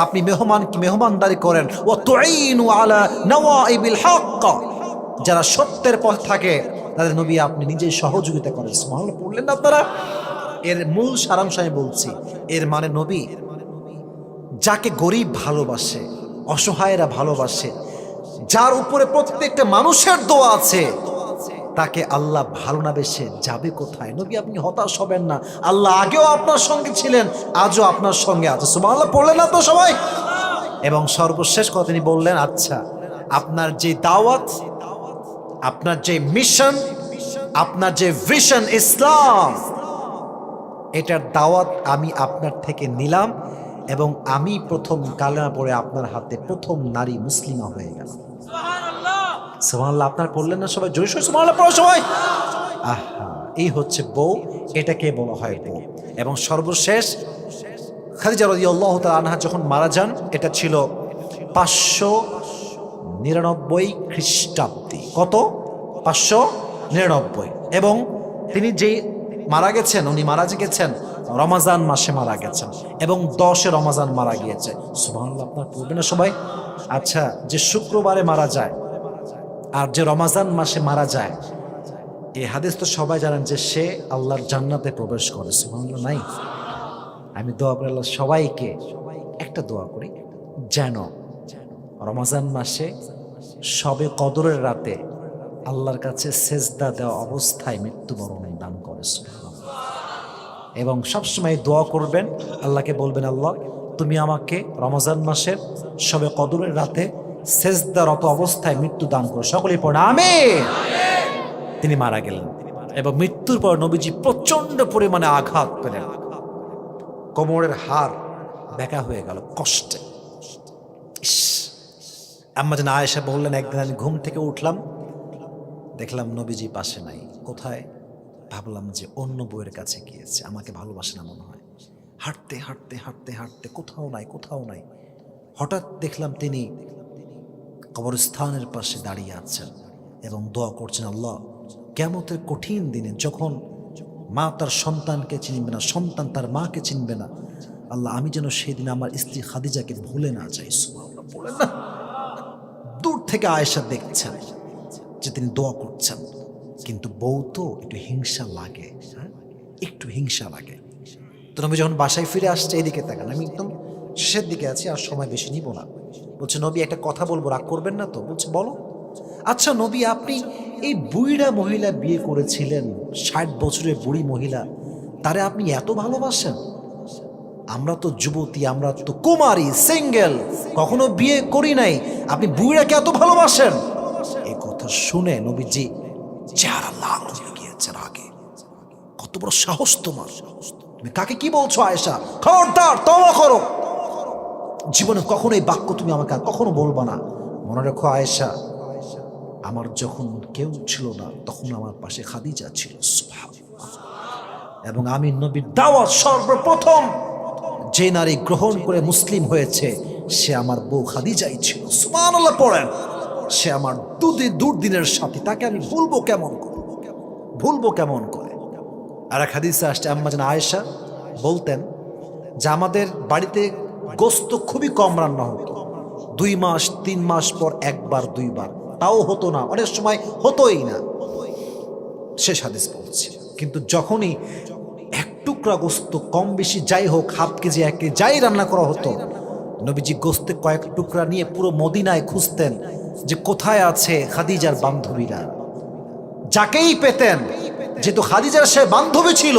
আপনি মেহমানকে মেহমানদারি করেন। ওয়া তুঈনু আলা নওয়াইবিল হক, যারা সত্যের পথ থাকে তাদের নবী আপনি নিজেই সহযোগিতা করেন। সুবহানাল্লাহ পড়লেন না আপনারা? এর মূল সারাংশ আমি বলছি। এর মানে নবী যাকে গরিব ভালোবাসে, অসহায়রা ভালোবাসে, যার উপরে প্রত্যেকটা মানুষের দোয়া আছে, তাকে আল্লাহ ভালো না বেসে যাবে কোথায়? নবী আপনি হতাশ হবেন না, আল্লাহ আগেও আপনার সঙ্গে ছিলেন, আজও আপনার সঙ্গে আছে। সুবহানাল্লাহ পড়লেন না তো সবাই? এবং সর্বশেষ কথা তিনি বললেন, আচ্ছা আপনার যে দাওয়াত, আপনার যে মিশন, আপনার যে ভিশন ইসলাম, এটার দাওয়াত আমি আপনার থেকে নিলাম এবং আমি প্রথম কালেমা পড়ে আপনার হাতে প্রথম নারী মুসলিমা হয়ে গেল। সুবহানাল্লাহ আপনার পড়লেন না সবাই? জোরে সোরে সুবহানাল্লাহ পড়ো সবাই। আহা, এই হচ্ছে বউ, এটাকে বলা হয় বউ। এবং সর্বশেষ খাদিজা রাদিয়াল্লাহু তাআলা আনহা যখন মারা যান, এটা ছিল 599 খ্রিস্টাব্দে। কত? 599। এবং তিনি যে মারা গেছেন, উনি মারা গেছেন রমাজান মাসে মারা গেছেন এবং 10 রমাজান মারা গিয়েছে। সুবহানাল্লাহ আপনার পড়বে না সবাই? আচ্ছা, যে শুক্রবারে মারা যায় আর যে রমাজান মাসে মারা যায়, এই হাদিস তো সবাই জানেন যে সে আল্লাহর জান্নাতে প্রবেশ করে। সুবহানাল্লাহ নাই? আমি দোয়া করি আল্লাহ সবাইকে একটা দোয়া করি, যেন রমাজান মাসে শবে কদরের রাতে আল্লাহর কাছে সেজদা দেওয়া অবস্থায় মৃত্যুবরণ দান করে। এবং সবসময় দোয়া করবেন, আল্লাহকে বলবেন আল্লাহ তুমি আমাকে রমজান মাসের শবে কদরের রাতে সেজদারত অবস্থায় মৃত্যু দান করো। সকলেই পড়ে আমিন। তিনি মারা গেলেন এবং মৃত্যুর পর নবীজি প্রচন্ড পরিমাণে আঘাত পেলেন, কোমরের হাড় বেঁকা হয়ে গেল কষ্টে। আম্মা জান আয়েশা বললেন, একদিন আমি ঘুম থেকে উঠলাম, দেখলাম নবীজি পাশে নাই। কোথায়? ভাবলাম যে অন্য বউয়ের কাছে গিয়েছে, আমাকে ভালোবাসে না মনে হয়। হাঁটতে হাঁটতে হাঁটতে হাঁটতে কোথাও নাই, কোথাও নাই। হঠাৎ দেখলাম তিনি কবরস্থানের পাশে দাঁড়িয়ে আছেন এবং দোয়া করছেন, আল্লাহ কিয়ামতের কঠিন দিনে যখন মা তার সন্তানকে চিনবে না, সন্তান তার মাকে চিনবে না, আল্লাহ আমি যেন সেদিন আমার স্ত্রী খাদিজাকে ভুলে না যাই। সুবহানাল্লাহ বলেন না? দূর থেকে আয়েশা দেখছেন যে তিনি দোয়া করছেন, কিন্তু বউ তো একটু হিংসা লাগে, হ্যাঁ একটু হিংসা লাগে। তো নবী যখন বাসায় ফিরে আসছে, এদিকে তাকান, আমি একদম শেষের দিকে আছি, আর সময় বেশি নিব না। বলছে নবী একটা কথা বলবো, রাগ করবেন না তো? বলছে বলো। আচ্ছা নবী আপনি এই বুড়িরা মহিলা বিয়ে করেছিলেন, 60 বছরের বুড়ি মহিলা, তারে আপনি এত ভালোবাসেন? আমরা তো যুবতী, আমরা তো কুমারী, সিঙ্গেল, কখনো বিয়ে করি নাই, আপনি বুড়াকে এত ভালোবাসেন? এই কথা শুনে নবীজি চেহারা লাল হয়ে গিয়েছেন আগে। কত বড় সাহস তোমার! তুমি কাকে কি বলছো আয়েশা? খবরদার, তওবা করো। জীবনে কখনো এই বাক্য তুমি আমাকে আর কখনো বলবা না। মনে রেখো আয়েশা, আমার যখন কেউ ছিল না তখন আমার পাশে খাদিজা ছিল, সুবহানাল্লাহ। এবং আমি নবীর দাওয়াত সর্বপ্রথম যে নারী গ্রহণ করে মুসলিম হয়েছে সে আমার বউ খাদিজাই ছিল, সুবহানাল্লাহ পড়েন। সে আমার দুর্দিনের সাথী, তাকে আমি ভুলবো কেমন করে? আর এক হাদিসে আসছে আম্মা জান আয়েশা বলতেন যে আমাদের বাড়িতে গোস্ত খুবই কম রান্না হতো, 2 মাস 3 মাস পর একবার 2বার, তাও হতো না, অনেক সময় হতোই না। শেষ হাদিস বলছি। কিন্তু যখনই এক টুকরা গোস্ত কম বেশি যাই হোক, হাফ কেজি 1 কেজি যাই রান্না করা হতো, নবীজি গোস্তে কয়েক টুকরা নিয়ে পুরো মদিনায় খুঁজতেন যে কোথায় আছে খাদিজার বান্ধবীরা। যাকেই পেতেন, যেহেতু খাদিজার সে বান্ধবী ছিল,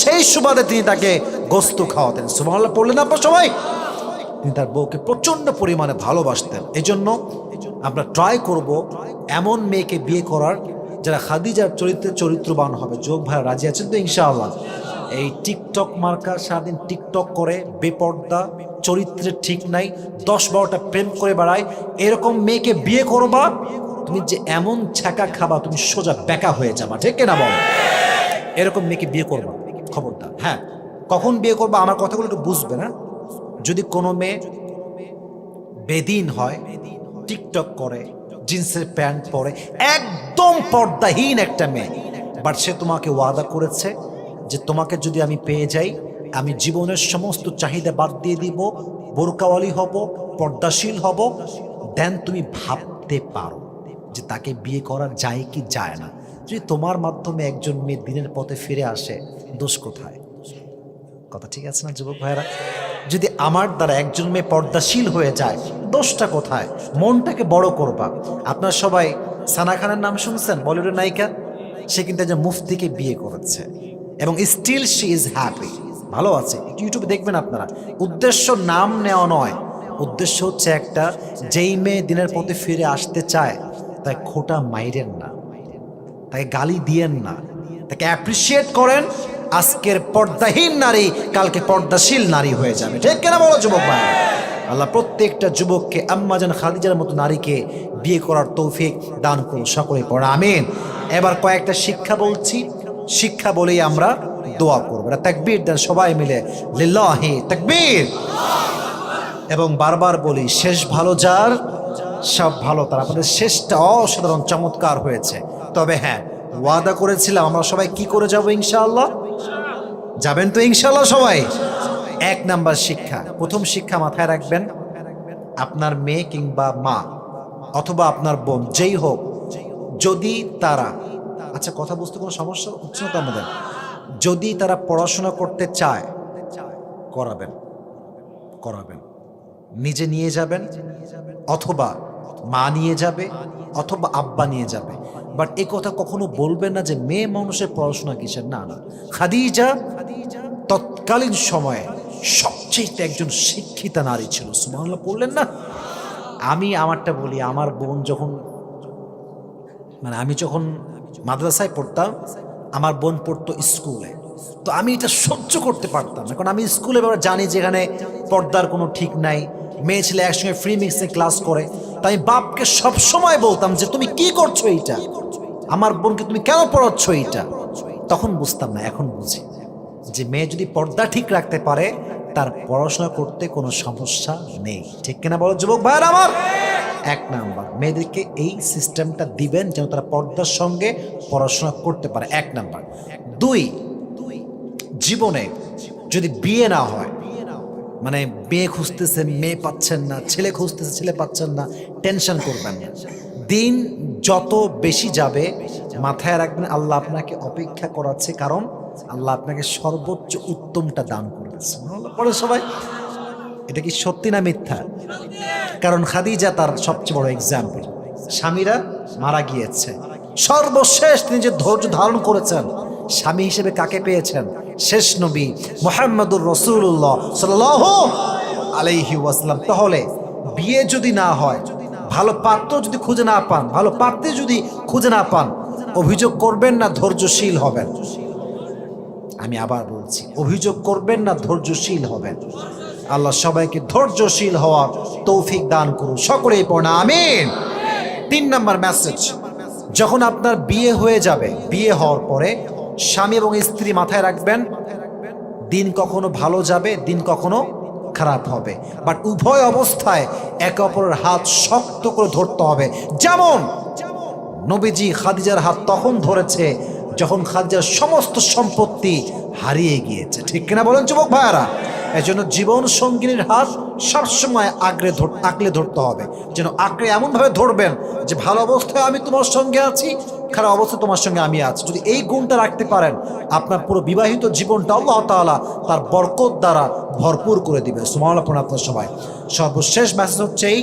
সেই সুবাদে তিনি তাকে গোস্ত খাওয়াতেন। সুবহানাল্লাহ পড়লেন আপনারা সবাই? তিনি তার বউকে প্রচন্ড পরিমাণে ভালোবাসতেন। এজন্য আমরা ট্রাই করব এমন মেয়েকে বিয়ে করার যারা খাদিজার চরিত্রবান হবে। যোগ ভাই রাজি আছেন তো ইনশাআল্লাহ? এই টিকটক মার্কা সারাদিন টিকটক করে, বেপর্দা, চরিত্রের ঠিক নাই, 10-12টা প্রেম করে বেড়ায়, এরকম মেয়েকে বিয়ে করবা, তুমি যে এমন ছ্যাঁকা খাবা তুমি সোজা বেকা হয়ে যাবা, ঠিক কিনা বল? এরকম মেয়েকে বিয়ে করবা, খবরদার। হ্যাঁ, কখন বিয়ে করবা আমার কথাগুলো একটু বুঝবে না। যদি কোনো মেয়ে বেদিন হয়, টিকটক করে, জিন্সের প্যান্ট পরে, একদম পর্দাহীন একটা মেয়ে, বাট সে তোমাকে ওয়াদা করেছে যে তোমাকে যদি আমি পেয়ে যাই আমি জীবনের সমস্ত চাহিদা বাদ দিয়ে দিব, বোরকাওয়ালি হব, পর্দাশীল হব, দেন তুমি ভাবতে পারো যে তাকে বিয়ে করা যায় কি যায় না। যদি তোমার মাধ্যমে একজন মেয়ে দিনের পথে ফিরে আসে, দোষ কোথায়? কথা ঠিক আছে না যুবক ভাইয়েরা? যদি আমার দ্বারা একজন মেয়ে পর্দাশীল হয়ে যায়, দোষটা কোথায়? মনটাকে বড় করবা। আপনার সবাই সানা খানের নাম শুনছেন, বলিউডের নায়িকা? সে কিন্তু একজন মুফতিকে বিয়ে করেছে এবং স্টিল শি ইজ হ্যাপি, ভালো আছে। ইউটিউবে দেখবেন আপনারা। উদ্দেশ্য নাম নেওয়া নয়, উদ্দেশ্য হচ্ছে একটা, যেই মেয়ে দিনের পথে ফিরে আসতে চায় তাই খোটা মাইরেন না, তাকে গালি দিয়েন না, তাকে অ্যাপ্রিসিয়েট করেন। আজকের পর্দাহীন নারী কালকে পর্দাশীল নারী হয়ে যাবে, ঠিক কিনা বলো যুবক ভাই? আল্লাহ প্রত্যেকটা যুবককে আম্মাজান খাদিজার মতো নারীকে বিয়ে করার তৌফিক দান করুন, সকলে পড়া আমিন। এবার কয়েকটা শিক্ষা বলছি, শিক্ষা বলেই আমরা দোয়া করব। তাকবীর দেন সবাই মিলে, লিল্লাহি তাকবীর। এবং বারবার বলি, শেষ ভালো যার সব ভালো তার। আপনাদের শেষটা অসাধারণ চমৎকার হয়েছে। তবে হ্যাঁ, ওয়াদা করেছিলাম আমরা সবাই কি করে যাব ইনশাআল্লাহ? যাবেন তো ইনশাআল্লাহ সবাই? 1 নাম্বার শিক্ষা, প্রথম শিক্ষা মাথায় রাখবেন, আপনার মেয়ে কিংবা মা অথবা আপনার বোন যেই হোক, যদি তারা, আচ্ছা কথা বুঝতে কোনো সমস্যা হচ্ছে না তো আমাদের, যদি তারা পড়াশোনা করতে চায় করাবেন, নিজে নিয়ে যাবেন, অথবা মা নিয়ে যাবে, অথবা আব্বা নিয়ে যাবে। বাট এই কথা কখনো বলবেন না যে মেয়ে মানুষের পড়াশোনা কিসের। না না, খাদিজা তৎকালীন সময়ে সবচেয়ে একজন শিক্ষিতা নারী ছিল। সুবহানাল্লাহ পড়লেন না? আমি আমারটা বলি, আমার বোন যখন, মানে আমি যখন মাদ্রাসায় পড়তাম, আমার বোন পড়তো স্কুলে, তো আমি এটা সহ্য করতে পারতাম না, কারণ আমি স্কুলে এবার জানি যেখানে পর্দার কোনো ঠিক নাই, মেয়ে ছেলে একসঙ্গে ফ্রি মিক্সে ক্লাস করে। তাই আমি বাপকে সবসময় বলতাম যে তুমি কি করছো এইটা, আমার বোনকে তুমি কেন পড়াচ্ছ এইটা। তখন বুঝতাম না, এখন বুঝি যে মেয়ে যদি পর্দা ঠিক রাখতে পারে তার পড়াশোনা করতে কোনো সমস্যা নেই, ঠিক কিনা বলো যুবক ভাইয়ের আমার? 1 নাম্বার, মেয়েদেরকে এই সিস্টেমটা দিবেন যেন তারা পর্দার সঙ্গে পড়াশোনা করতে পারে, 1 নাম্বার। 2, জীবনে যদি বিয়ে না হয়, মানে মেয়ে খুঁজতেছেন মেয়ে পাচ্ছেন না, ছেলে খুঁজতেছে ছেলে পাচ্ছেন না, টেনশন করবেন না। দিন যত বেশি যাবে মাথায় রাখবেন আল্লাহ আপনাকে অপেক্ষা করাচ্ছে, কারণ আল্লাহ আপনাকে সর্বোচ্চ উত্তমটা দান করেছে। পরে সবাই, এটা কি সত্যি না মিথ্যা? কারণ খাদিজা তার সবচেয়ে বড় এক্সাম্পল। স্বামীরা মারা গিয়েছে, সর্বশেষ তিনি যে ধৈর্য ধারণ করেছেন, স্বামী হিসেবে কাকে পেয়েছেন? শেষ নবী মুহাম্মদুর রাসূলুল্লাহ সাল্লাল্লাহু আলাইহি ওয়াসাল্লাম। তাহলে বিয়ে যদি না হয়, ভালো পাত্র যদি খুঁজে না পান, ভালো পাত্রী যদি খুঁজে না পান, অভিযোগ করবেন না, ধৈর্যশীল হবেন। আমি আবার বলছি, অভিযোগ করবেন না, ধৈর্যশীল হবেন। আল্লাহ সবাইকে ধৈর্যশীল হওয়ার তৌফিক দান করুন, সকলেই পড়া আমিন। 3 নম্বর মেসেজ, যখন আপনার বিয়ে হয়ে যাবে, বিয়ে হওয়ার পরে স্বামী এবং স্ত্রী মাথায় রাখবেন, দিন কখনো ভালো যাবে, দিন কখনো খারাপ হবে, বাট উভয় অবস্থায় একে অপরের হাত শক্ত করে ধরতে হবে। যেমন নবীজি খাদিজার হাত তখন ধরেছে যখন খাদিজার সমস্ত সম্পত্তি হারিয়ে গিয়েছে, ঠিক কিনা বলেন যুবক ভাইয়ারা? এজন্য জীবন সঙ্গিনীর হাত সবসময় আঁকড়ে ধরতে হবে, যেন আঁকড়ে এমনভাবে ধরবেন যে ভালো অবস্থায় আমি তোমার সঙ্গে আছি, খারাপ অবস্থায় তোমার সঙ্গে আমি আছি। যদি এই গুণটা রাখতে পারেন, আপনার পুরো বিবাহিত জীবনটা আল্লাহ তাআলা তার বরকত দ্বারা ভরপুর করে দিবে। সুবহানাল্লাহ পড়ুন আপনার সবাই। সর্বশেষ মেসেজ হচ্ছে এই,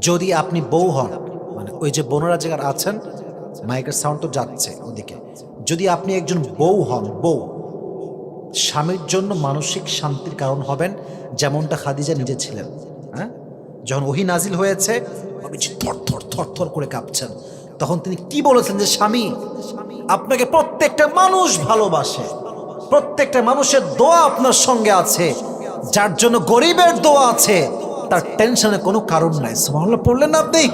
যদি আপনি বউ হন, মানে ওই যে বোনেরা যারা আছেন, মাইকের সাউন্ড তো যাচ্ছে ওদিকে, যদি আপনি একজন বউ হন, বউ স্বামীর জন্য মানসিক শান্তির কারণ হবেন, যেমনটা খাদিজা নিজে ছিলেন। হ্যাঁ, যখন ওহী নাজিল হয়েছে, নবীজি থর করে কাঁপছেন, তখন তিনি কি বলেছেন যে স্বামী, আপনাকে প্রত্যেকটা মানুষ ভালোবাসে, প্রত্যেকটা মানুষের দোয়া আপনার সঙ্গে আছে, যার জন্য গরিবের দোয়া আছে, তার টেনশনের কোনো কারণ নাই। সুবহানাল্লাহ পড়লেন না আপনি?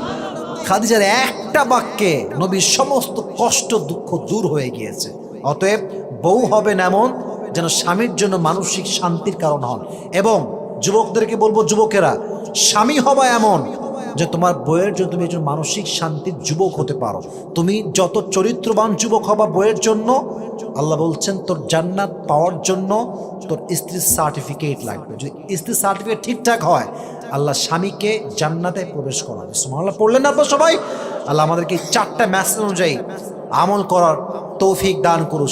খাদিজার একটা বাক্যে নবীর সমস্ত কষ্ট দুঃখ দূর হয়ে গিয়েছে। অতএব বউ হবেন এমন যেন স্বামীর জন্য মানসিক শান্তির কারণ হন। এবং যুবকদেরকে বলবো, যুবকেরা, স্বামী হবা এমন যে তোমার বউয়ের জন্য তুমি একজন মানসিক শান্তির যুবক হতে পারো। তুমি যত চরিত্রবান যুবক হবা বউয়ের জন্য, আল্লাহ বলছেন তোর জান্নাত পাওয়ার জন্য তোর স্ত্রীর সার্টিফিকেট লাগবে। যদি স্ত্রীর সার্টিফিকেট ঠিকঠাক হয়, আল্লাহ স্বামীকে জান্নাতে প্রবেশ করাবে। সুবহানাল্লাহ পড়লেন না আপনারা সবাই? আল্লাহ আমাদেরকে 4টা মেসেজ অনুযায়ী আমল করার তৌফিক দান করুন।